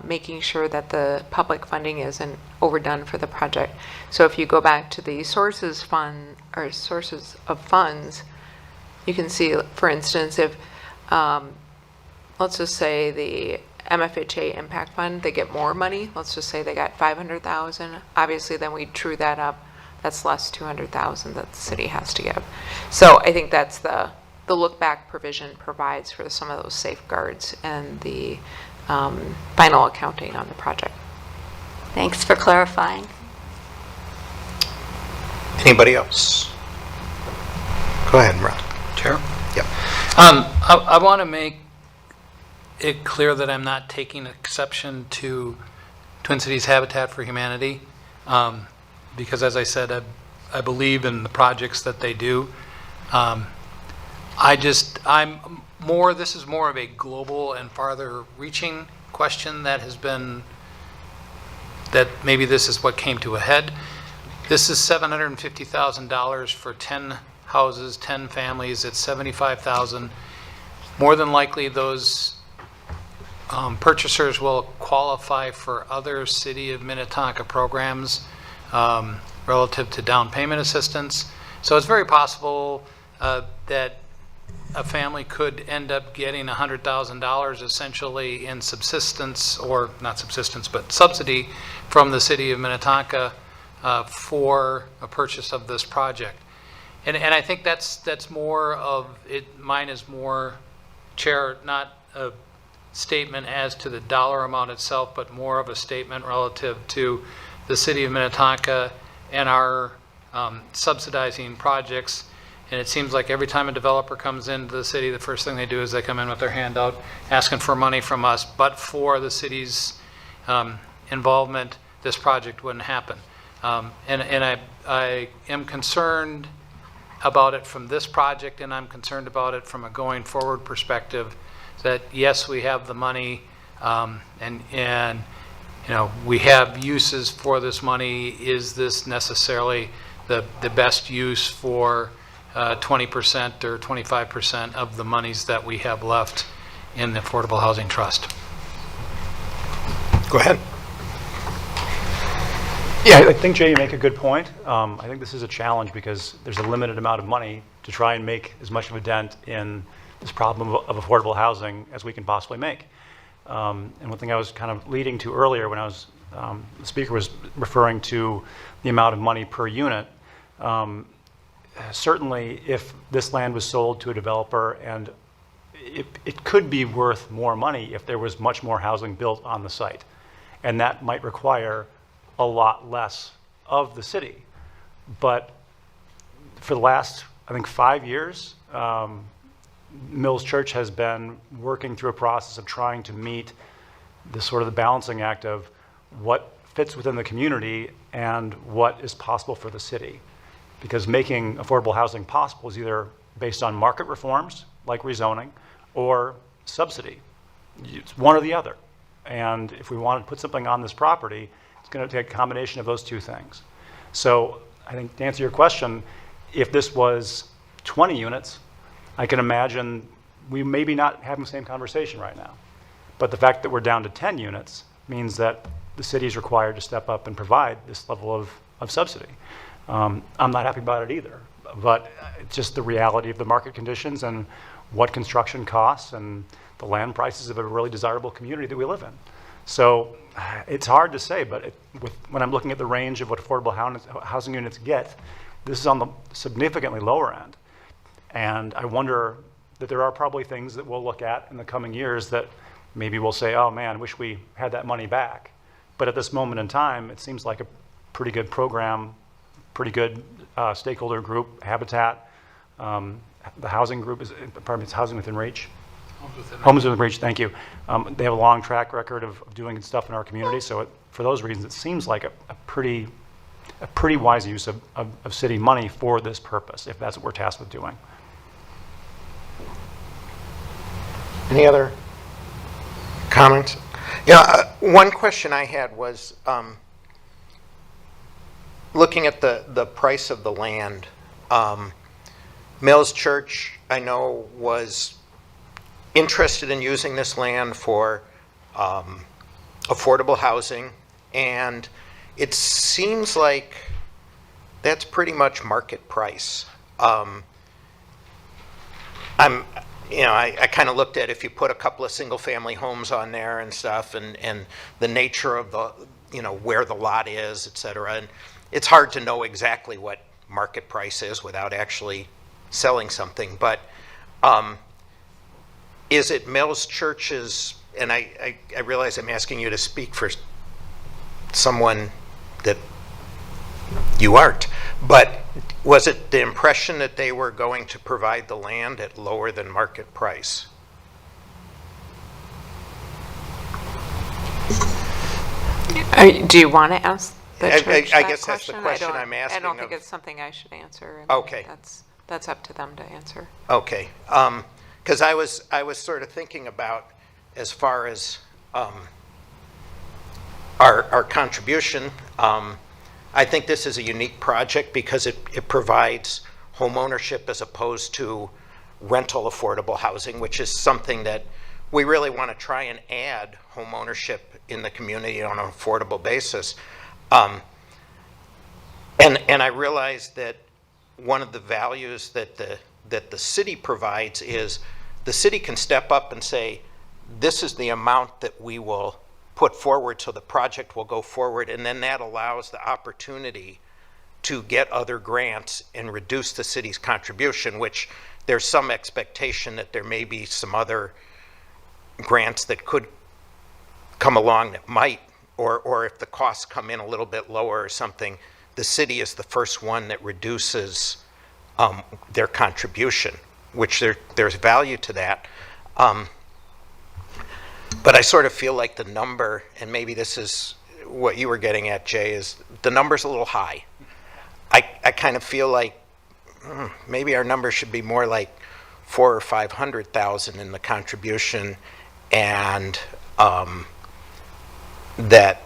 making sure that the public funding isn't overdone for the project. So if you go back to the sources of funds, you can see, for instance, if let's just say the MFHA Impact Fund, they get more money. Let's just say they got $500,000. Obviously, then we true that up. That's less $200,000 that the city has to give. So I think that's the look back provision provides for some of those safeguards and the final accounting on the project. Thanks for clarifying. Anybody else? Go ahead, Ron. Chair? Yep. I want to make it clear that I'm not taking exception to Twin Cities Habitat for Humanity. because as I said, I believe in the projects that they do. This is more of a global and farther reaching question that maybe this is what came to a head. This is $750,000 for 10 houses, 10 families, it's $75,000. More than likely, those purchasers will qualify for other City of Minnetonka programs relative to down payment assistance. So it's very possible that a family could end up getting $100,000 essentially in subsistence, or not subsistence, but subsidy from the City of Minnetonka for a purchase of this project. And I think that's more of it. Mine is more, Chair, not a statement as to the dollar amount itself, but more of a statement relative to the City of Minnetonka and our subsidizing projects. And it seems like every time a developer comes into the city, the first thing they do is they come in with their hand out asking for money from us. But for the city's involvement, this project wouldn't happen. And I am concerned about it from this project, and I'm concerned about it from a going forward perspective, that yes, we have the money, and you know, we have uses for this money. Is this necessarily the best use for 20% or 25% of the monies that we have left in the Affordable Housing Trust? Go ahead. Yeah, I think, Jay, you make a good point. I think this is a challenge because there's a limited amount of money to try and make as much of a dent in this problem of affordable housing as we can possibly make. And one thing I was kind of leading to earlier when the speaker was referring to the amount of money per unit. Certainly, if this land was sold to a developer, and it could be worth more money if there was much more housing built on the site. And that might require a lot less of the city. But for the last, I think, 5 years, Mills Church has been working through a process of trying to meet the sort of the balancing act of what fits within the community and what is possible for the city. Because making affordable housing possible is either based on market reforms, like rezoning, or subsidy. It's one or the other. And if we want to put something on this property, it's going to take a combination of those two things. So I think to answer your question, if this was 20 units, I can imagine we maybe not having the same conversation right now. But the fact that we're down to 10 units means that the city is required to step up and provide this level of subsidy. I'm not happy about it either, but it's just the reality of the market conditions and what construction costs and the land prices of a really desirable community that we live in. So it's hard to say, but when I'm looking at the range of what affordable housing units get, this is on the significantly lower end. And I wonder that there are probably things that we'll look at in the coming years that maybe we'll say, oh man, I wish we had that money back. But at this moment in time, it seems like a pretty good program, pretty good stakeholder group, Habitat, the housing group is, pardon me, it's Housing Within Reach. Homes Within Reach, thank you. They have a long track record of doing good stuff in our community, so for those reasons, it seems like a pretty wise use of city money for this purpose, if that's what we're tasked with doing. Any other comments? Yeah, one question I had was looking at the price of the land. Mills Church, I know, was interested in using this land for affordable housing, and it seems like that's pretty much market price. I kind of looked at if you put a couple of single-family homes on there and stuff, and the nature of the, where the lot is, et cetera, and it's hard to know exactly what market price is without actually selling something. But is it Mills Church's, and I realize I'm asking you to speak for someone that you aren't, but was it the impression that they were going to provide the land at lower than market price? Do you want to the I church I that guess that's the question I'm asking. I don't think of- it's something I should answer. I mean, Okay. That's up to them to answer. Okay, because I was sort of thinking about as far as our contribution. I think this is a unique project because it provides home ownership as opposed to rental affordable housing, which is something that we really want to try and add home ownership in the community on an affordable basis. And I realize that one of the values that the city provides is the city can step up and say, this is the amount that we will put forward so the project will go forward, and then that allows the opportunity to get other grants and reduce the city's contribution, which there's some expectation that there may be some other grants that could come along that might, or if the costs come in a little bit lower or something, the city is the first one that reduces their contribution, which there's value to that. But I sort of feel like the number, and maybe this is what you were getting at, Jay, is the number's a little high. I kind of feel like maybe our number should be more like 400,000 or 500,000 in the contribution, and that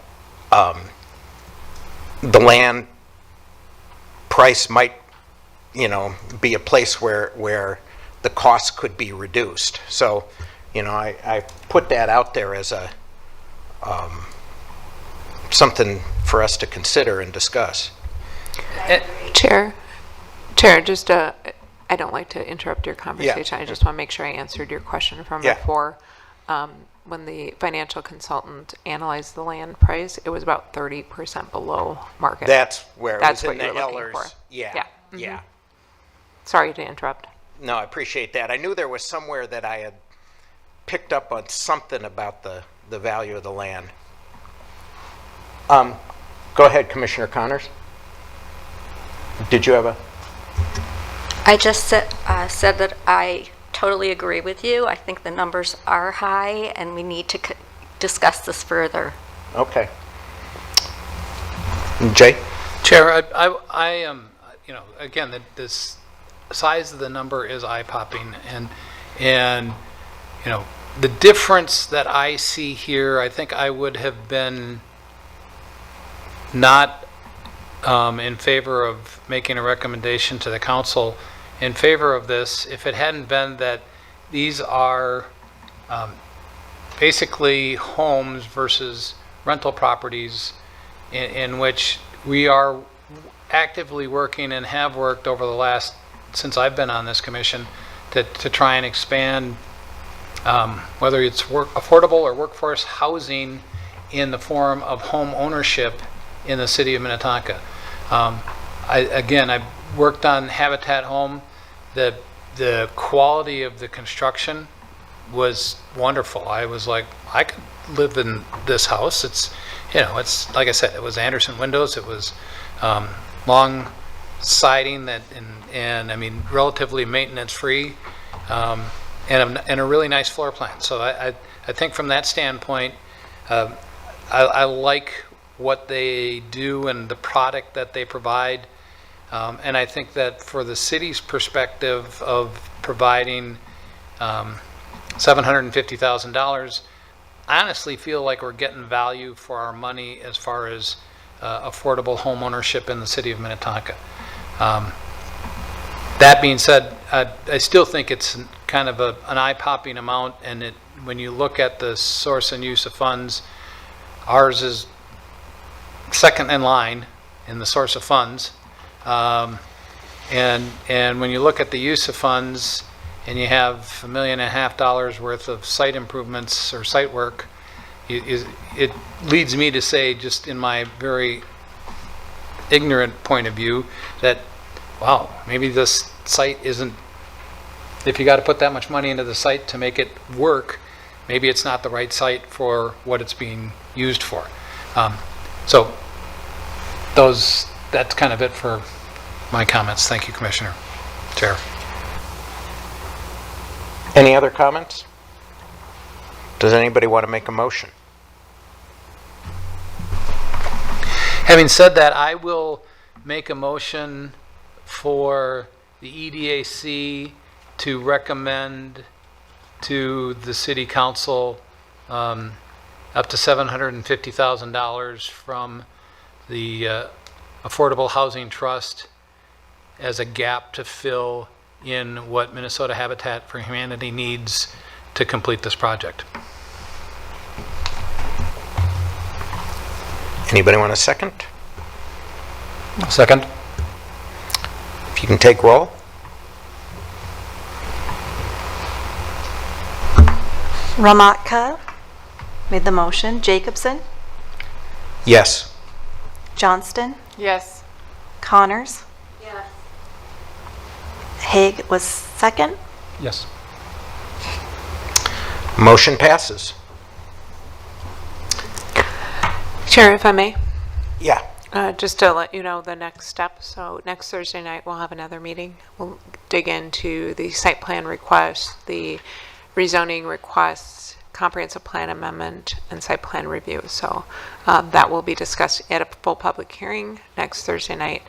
the land price might, be a place where the costs could be reduced. So, I put that out there as a something for us to consider and discuss. Chair, just I don't like to interrupt your conversation. I just want to make sure I answered your question from before. When the financial consultant analyzed the land price, it was about 30% below market. That's where That's it was what in the you're looking Ellers. for. Yeah. Yeah. Sorry to interrupt. No, I appreciate that. I knew there was somewhere that I had picked up on something about the value of the land. Go ahead, Commissioner Connors. Did you have a? I just said that I totally agree with you. I think the numbers are high, and we need to discuss this further. Okay. Jay? Chair, I am, again, this size of the number is eye-popping, and the difference that I see here, I think I would have been not in favor of making a recommendation to the council in favor of this if it hadn't been that these are basically homes versus rental properties in which we are actively working and have worked over the last, since I've been on this commission, to try and expand whether it's affordable or workforce housing in the form of home ownership in the city of Minnetonka. I've worked on Habitat Home. The quality of the construction was wonderful. I was like, I could live in this house. It's like I said, it was Anderson windows. It was long siding and I mean relatively maintenance free, and a really nice floor plan. So I think from that standpoint, I like what they do and the product that they provide. And I think that for the city's perspective of providing $750,000, I honestly feel like we're getting value for our money as far as affordable home ownership in the city of Minnetonka. That being said, I still think it's kind of an eye-popping amount, and when you look at the source and use of funds, ours is second in line in the source of funds. And when you look at the use of funds and you have $1.5 million worth of site improvements or site work, it leads me to say, just in my very ignorant point of view, that, wow, maybe this site isn't, if you got to put that much money into the site to make it work, maybe it's not the right site for what it's being used for. So that's kind of it for my comments. Thank you, Commissioner. Chair. Any other comments? Does anybody want to make a motion? Having said that, I will make a motion for the EDAC to recommend to the city council up to $750,000 from the Affordable Housing Trust as a gap to fill in what Minnesota Habitat for Humanity needs to complete this project. Anybody want a second? Second. If you can take roll. Ramatka made the motion. Jacobson, Yes. Johnston, Yes. Connors. Yes. Haig was second. Yes. Motion passes. Chair, if I may, Yeah. just to let you know the next step. So next Thursday night, we'll have another meeting. We'll dig into the site plan requests, the rezoning requests, comprehensive plan amendment, and site plan review. So that will be discussed at a full public hearing next Thursday night.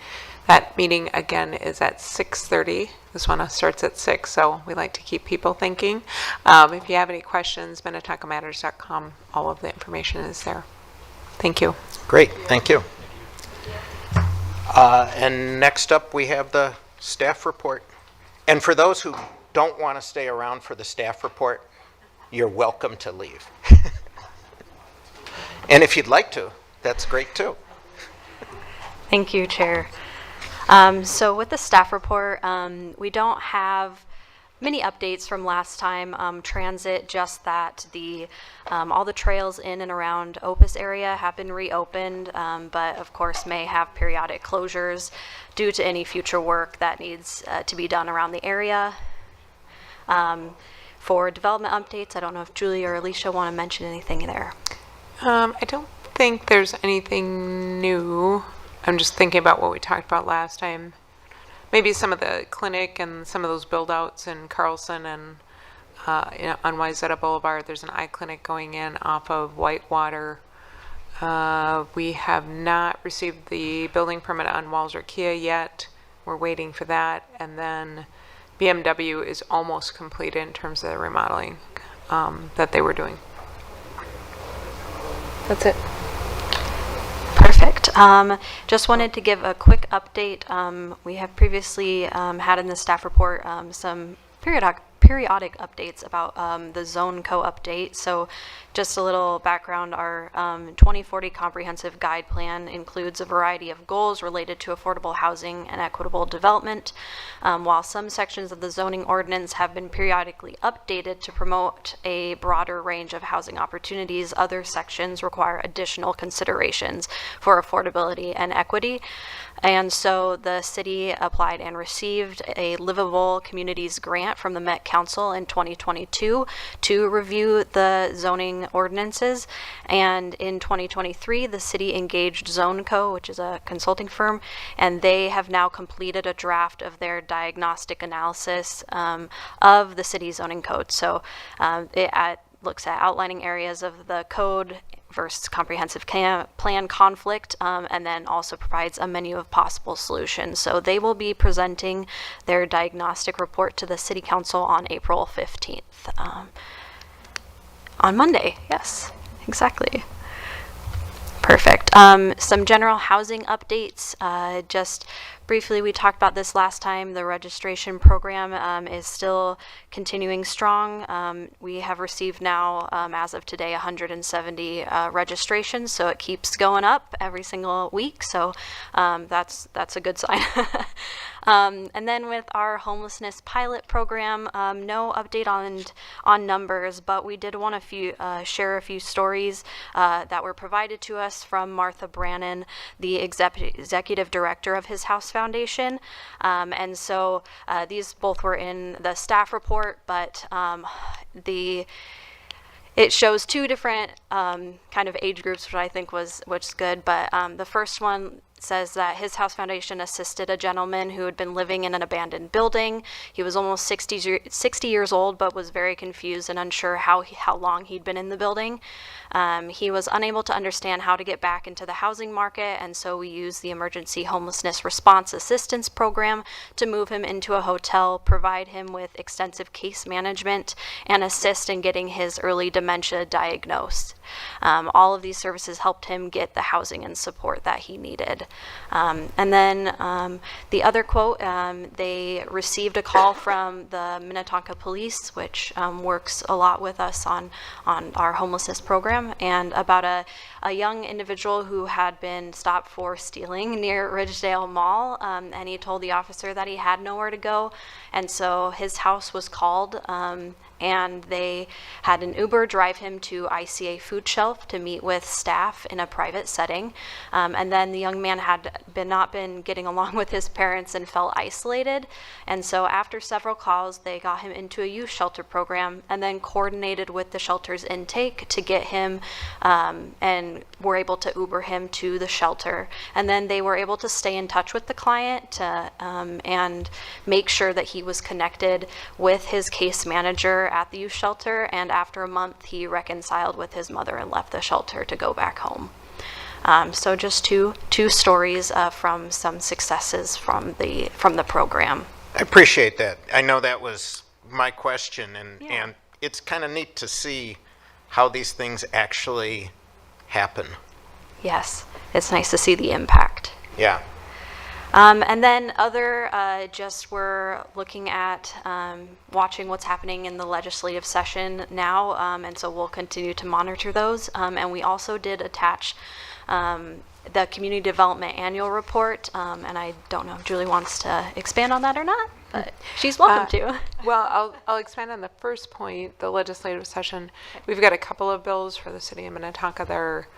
That meeting, again, is at 6:30. This one starts at 6, so we like to keep people thinking. If you have any questions, minnetonkaMatters.com, all of the information is there. Thank you. Great, thank you. And next up, we have the staff report. And for those who don't want to stay around for the staff report, you're welcome to leave. And if you'd like to, that's great too. Thank you, Chair. So with the staff report, we don't have many updates from last time. Transit, just that the all the trails in and around Opus area have been reopened, but of course may have periodic closures due to any future work that needs to be done around the area. For development updates, I don't know if Julie or Alicia want to mention anything there. I don't think there's anything new. I'm just thinking about what we talked about last time. Maybe some of the clinic and some of those build-outs in Carlson and on Wayzata Boulevard. There's an eye clinic going in off of Whitewater. We have not received the building permit on Walser Kia yet. We're waiting for that. And then BMW is almost completed in terms of the remodeling that they were doing. That's it. Perfect. Just wanted to give a quick update. We have previously had in the staff report some periodic updates about the Zone Co update. So just a little background, our 2040 comprehensive guide plan includes a variety of goals related to affordable housing and equitable development. While some sections of the zoning ordinance have been periodically updated to promote a broader range of housing opportunities, other sections require additional considerations for affordability and equity. And so the city applied and received a Livable Communities grant from the Met Council in 2022 to review the zoning ordinances. And in 2023, the city engaged Zone Co, which is a consulting firm, and they have now completed a draft of their diagnostic analysis of the city zoning code. So it looks at outlining areas of the code versus comprehensive plan conflict, and then also provides a menu of possible solutions. So they will be presenting their diagnostic report to the City Council on April 15th. On Monday, yes, exactly. Perfect. Some general housing updates. Just briefly, we talked about this last time. The registration program is still continuing strong. We have received now, as of today, 170 registrations, so it keeps going up every single week. So that's a good sign. And then with our homelessness pilot program, no update on numbers, but we did want to share a few stories that were provided to us from Martha Brannon, the executive director of His House Foundation. And so these both were in the staff report, but it shows two different kind of age groups, which I think was good. But the first one says that his house foundation assisted a gentleman who had been living in an abandoned building. He was almost 60 years old, but was very confused and unsure how long he'd been in the building. He was unable to understand how to get back into the housing market, and so we used the Emergency Homelessness Response Assistance Program to move him into a hotel, provide him with extensive case management, and assist in getting his early dementia diagnosed. All of these services helped him get the housing and support that he needed. And then the other quote, they received a call from the Minnetonka Police, which works a lot with us on our homelessness program, and about a young individual who had been stopped for stealing near Ridgedale Mall, and he told the officer that he had nowhere to go, and so his house was called, and they had an Uber drive him to ICA Food Shelf to meet with staff in a private setting. And then the young man had not been getting along with his parents and felt isolated. And so after several calls, they got him into a youth shelter program and then coordinated with the shelter's intake to get him and were able to Uber him to the shelter. And then they were able to stay in touch with the client and make sure that he was connected with his case manager at the youth shelter, and after a month he reconciled with his mother and left the shelter to go back home. So just two stories from some successes from the program. I appreciate that. I know that was my question, and it's kind of neat to see how these things actually happen. Yes, it's nice to see the impact. Yeah. And then just we're looking at watching what's happening in the legislative session now, and so we'll continue to monitor those. And we also did attach the Community Development Annual Report, and I don't know if Julie wants to expand on that or not, but she's welcome to. Well, I'll expand on the first point, the legislative session. We've got a couple of bills for the city of Minnetonka that are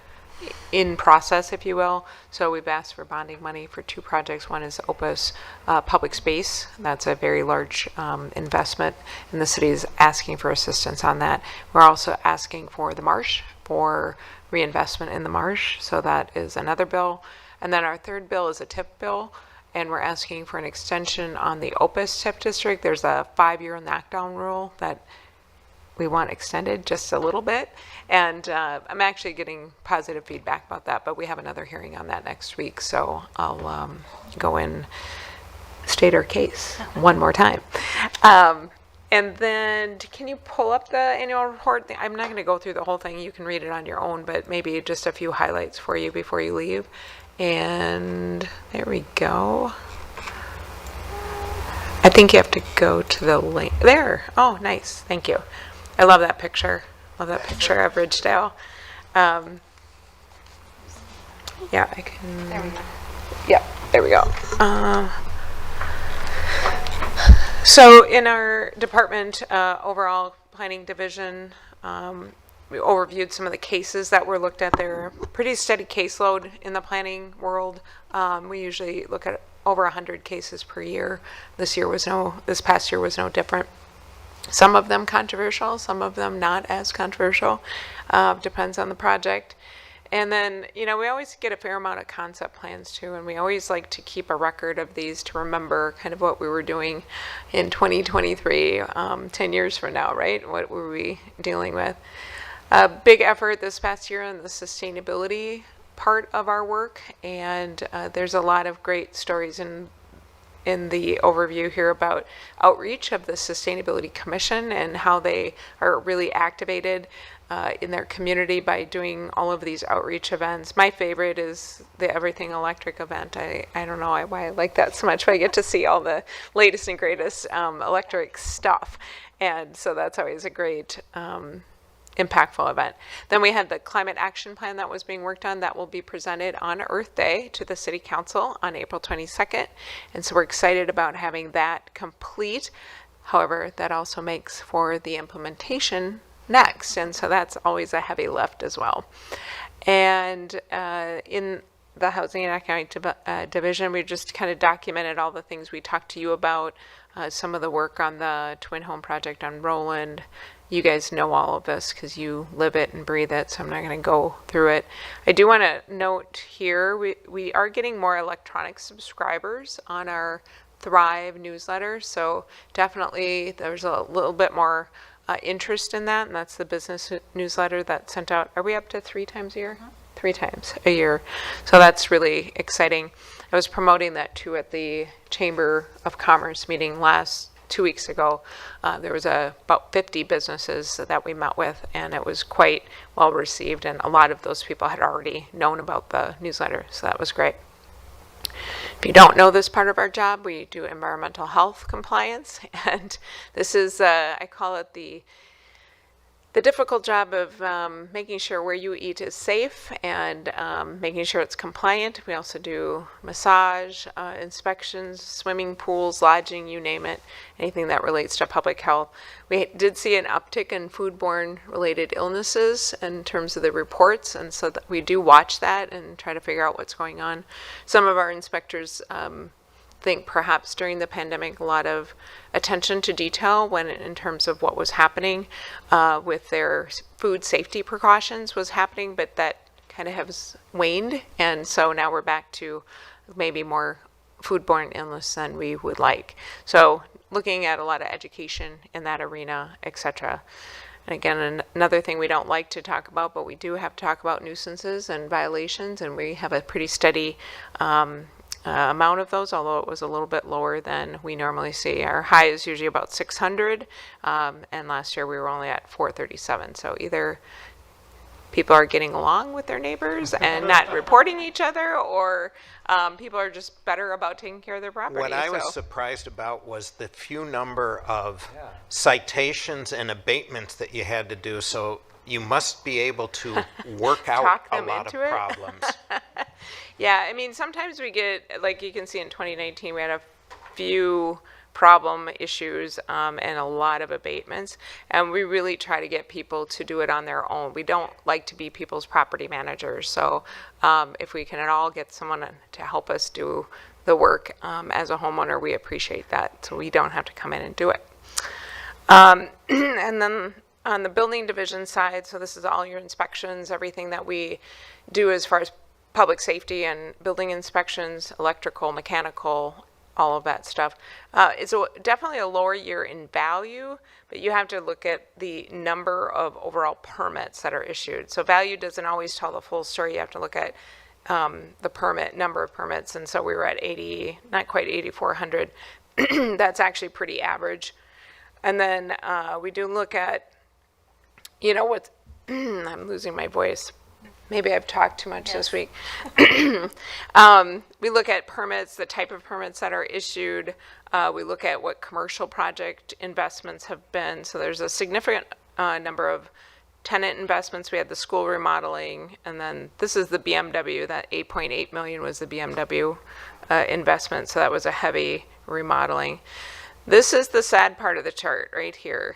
in process, if you will. So we've asked for bonding money for two projects. One is Opus Public Space. That's a very large investment, and the city is asking for assistance on that. We're also asking for the marsh, for reinvestment in the marsh. So that is another bill. And then our third bill is a TIP bill, and we're asking for an extension on the Opus TIP district. There's a 5-year knockdown rule that we want extended just a little bit, and I'm actually getting positive feedback about that, but we have another hearing on that next week, so I'll go in, state our case one more time. And then can you pull up the annual report? I'm not going to go through the whole thing, you can read it on your own, but maybe just a few highlights for you before you leave. And there we go. I think you have to go to the link there. Oh, nice, thank you. I love that picture. Love that picture of Ridgedale. Yeah, I can. There we go. Yeah, there we go. So in our department, overall planning division, we overviewed some of the cases that were looked at. They're pretty steady caseload in the planning world. We usually look at over 100 cases per year. This past year was no different. Some of them controversial, some of them not as controversial, depends on the project. And then, we always get a fair amount of concept plans too, and we always like to keep a record of these to remember kind of what we were doing in 2023, 10 years from now, right? What were we dealing with? A big effort this past year on the sustainability part of our work, and there's a lot of great stories in the overview here about outreach of the Sustainability Commission and how they are really activated in their community by doing all of these outreach events. My favorite is the Everything Electric event. I don't know why I like that so much, but I get to see all the latest and greatest electric stuff. And so that's always a great impactful event. Then we had the climate action plan that was being worked on that will be presented on Earth Day to the City Council on April 22nd. And so we're excited about having that complete. However, that also makes for the implementation next. And so that's always a heavy lift as well. And in the Housing and Economic Division, we just kind of documented all the things we talked to you about, some of the work on the Twin Home project on Roland, you guys know all of this because you live it and breathe it, so I'm not going to go through it. I do want to note here, we are getting more electronic subscribers on our Thrive newsletter, so definitely there's a little bit more interest in that, and that's the business newsletter that's sent out. Are we up to 3 times a year? 3 times a year. So that's really exciting. I was promoting that too at the Chamber of Commerce meeting 2 weeks ago. There was about 50 businesses that we met with, and it was quite well received, and a lot of those people had already known about the newsletter, so that was great. If you don't know this part of our job, we do environmental health compliance, and this is, I call it the difficult job of making sure where you eat is safe and making sure it's compliant. We also do massage, inspections, swimming pools, lodging, you name it, anything that relates to public health. We did see an uptick in foodborne related illnesses in terms of the reports, and so that we do watch that and try to figure out what's going on. Some of our inspectors think perhaps during the pandemic a lot of attention to detail when in terms of what was happening with their food safety precautions was happening, but that kind of has waned, and so now we're back to maybe more foodborne illness than we would like. So looking at a lot of education in that arena, etc. And again, another thing we don't like to talk about, but we do have to talk about nuisances and violations, and we have a pretty steady amount of those, although it was a little bit lower than we normally see. Our high is usually about 600, and last year we were only at 437. So either people are getting along with their neighbors and not reporting each other, or people are just better about taking care of their property. What I was surprised about was the few number of citations and abatements that you had to do. So you must be able to work out a lot of problems. Yeah, I mean, sometimes we get, like you can see in 2019, we had a few problem issues and a lot of abatements, and we really try to get people to do it on their own. We don't like to be people's property managers, so if we can at all get someone to help us do the work as a homeowner, we appreciate that, so we don't have to come in and do it. And then on the building division side, so this is all your inspections, everything that we do as far as public safety and building inspections, electrical, mechanical, all of that stuff. It's definitely a lower year in value, but you have to look at the number of overall permits that are issued. So value doesn't always tell the full story. You have to look at the number of permits, and so we were at 80, not quite 8,400. That's actually pretty average. And then we do look at, you know what, I'm losing my voice. Maybe I've talked too much this week. We look at permits, the type of permits that are issued. We look at what commercial project investments have been. So there's a significant number of tenant investments. We had the school remodeling, and then this is the BMW. That 8.8 million was the BMW investment. So that was a heavy remodeling. This is the sad part of the chart right here.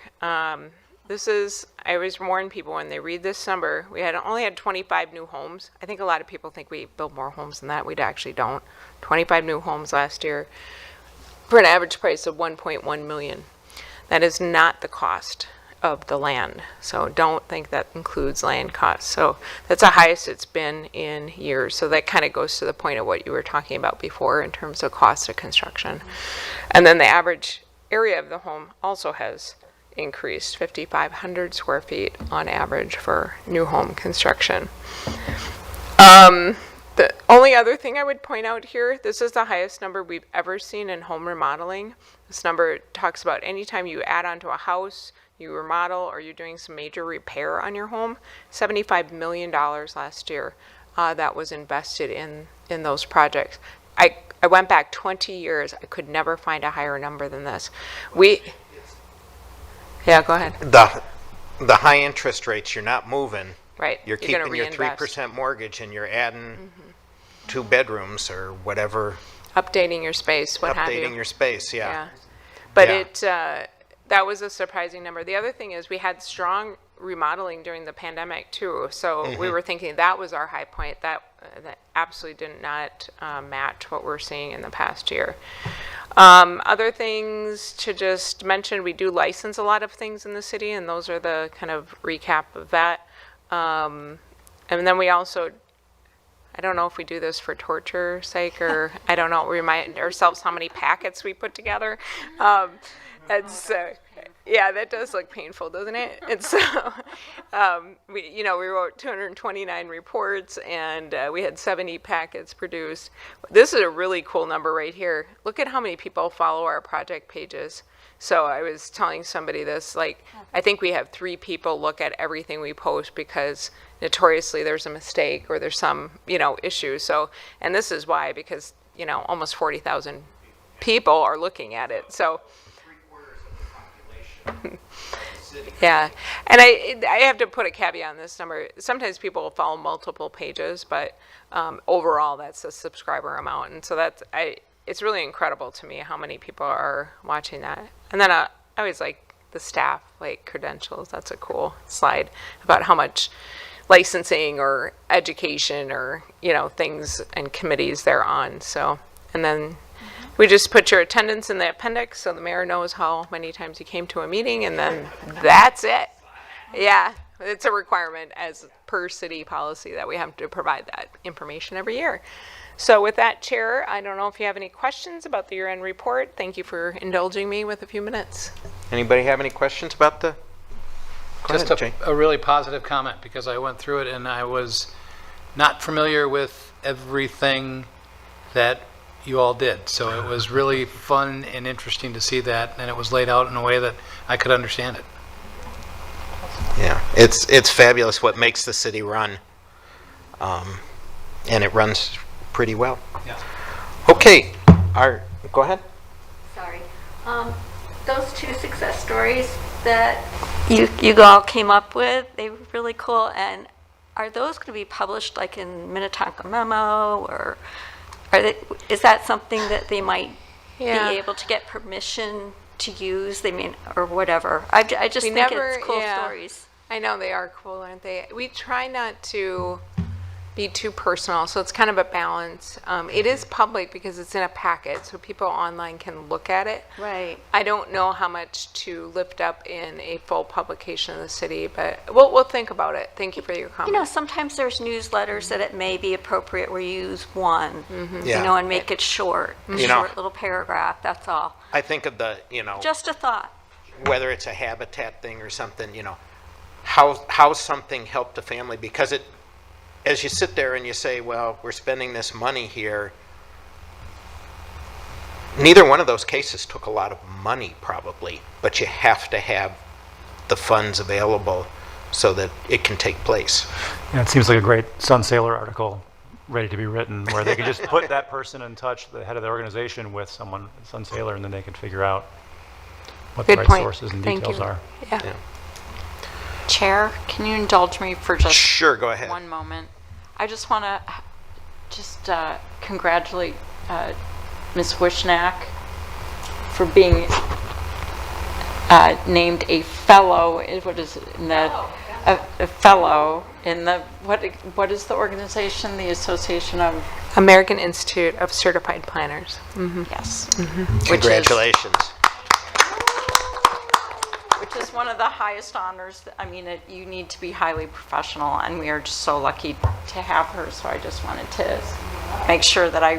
I always warn people when they read this number, we only had 25 new homes. I think a lot of people think we build more homes than that. We actually don't. 25 new homes last year for an average price of 1.1 million. That is not the cost of the land. So don't think that includes land costs. So that's the highest it's been in years. So that kind of goes to the point of what you were talking about before in terms of cost of construction. And then the average area of the home also has increased, 5,500 square feet on average for new home construction. The only other thing I would point out here, this is the highest number we've ever seen in home remodeling. This number talks about anytime you add onto a house, you remodel, or you're doing some major repair on your home. $75 million last year that was invested in those projects. I went back 20 years. I could never find a higher number than this. Yeah, go ahead. The high interest rates, you're not moving. Right. You're keeping your 3% mortgage, and you're adding 2 bedrooms or whatever. Updating your space, what have you. Updating your space, yeah. But that was a surprising number. The other thing is we had strong remodeling during the pandemic too. So we were thinking that was our high point. That absolutely did not match what we're seeing in the past year. Other things to just mention, we do license a lot of things in the city, and those are the kind of recap of that. And then we also, I don't know if we do this for torture sake, or I don't know, remind ourselves how many packets we put together. And so, yeah, that does look painful, doesn't it? And so, we wrote 229 reports, and we had 70 packets produced. This is a really cool number right here. Look at how many people follow our project pages. So I was telling somebody this, like, I think we have 3 people look at everything we post because notoriously there's a mistake or there's some, issue. So, and this is why, because, almost 40,000 people are looking at it. So, yeah, and I have to put a caveat on this number. Sometimes people will follow multiple pages, but overall that's the subscriber amount, and so it's really incredible to me how many people are watching that. And then I always like the staff, like credentials. That's a cool slide about how much licensing or education or things and committees they're on. So, and then we just put your attendance in the appendix so the mayor knows how many times you came to a meeting, and then that's it. Yeah, it's a requirement as per city policy that we have to provide that information every year. So with that, Chair, I don't know if you have any questions about the year-end report. Thank you for indulging me with a few minutes. Anybody have any questions about the? Go Just ahead, Jay. a really positive comment, because I went through it and I was not familiar with everything that you all did. So it was really fun and interesting to see that, and it was laid out in a way that I could understand it. Yeah, it's fabulous what makes the city run, and it runs pretty well. Yeah. Okay, go ahead. Sorry. Those 2 success stories that you all came up with, they were really cool. And are those going to be published like in Minnetonka Memo, or is that something that they might be able to get permission to use? Or whatever. I just think it's cool stories. I know they are cool, aren't they? We try not to be too personal, so it's kind of a balance. It is public because it's in a packet, so people online can look at it. Right. I don't know how much to lift up in a full publication of the city, but we'll think about it. Thank you for your comment. Sometimes there's newsletters that it may be appropriate where you use one, Yeah. and make it short, short little paragraph. That's all. I think of the, Just a thought. whether it's a habitat thing or something, how something helped a family, because as you sit there and you say, well, we're spending this money here, neither one of those cases took a lot of money probably, but you have to have the funds available so that it can take place. Yeah, it seems like a great Sun Sailor article ready to be written, where they could just put that person in touch, the head of the organization, with someone, Sun Sailor, and then they could figure out what the Good right point. sources and Thank details you. are. Yeah. Chair, can you indulge me for just Sure, go ahead. one moment? I just want to congratulate Ms. Wishnack for being named a fellow. What is it? A fellow in the what is the organization? The Association of American Institute of Certified Planners. Yes. Congratulations. Which is one of the highest honors. You need to be highly professional, and we are just so lucky to have her. So I just wanted to make sure that I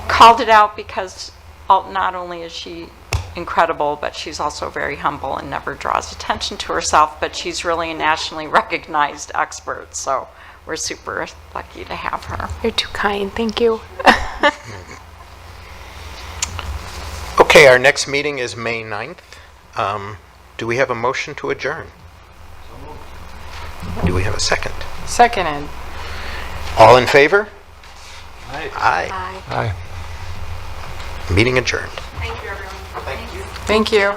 called it out, because not only is she incredible, but she's also very humble and never draws attention to herself, but she's really a nationally recognized expert. So we're super lucky to have her. You're too kind. Thank you. Okay, our next meeting is May 9th. Do we have a motion to adjourn? Do we have a second? Seconded. All in favor? Aye. Bye. Aye. Meeting adjourned. Thank you, everyone. Thank you. Thank you.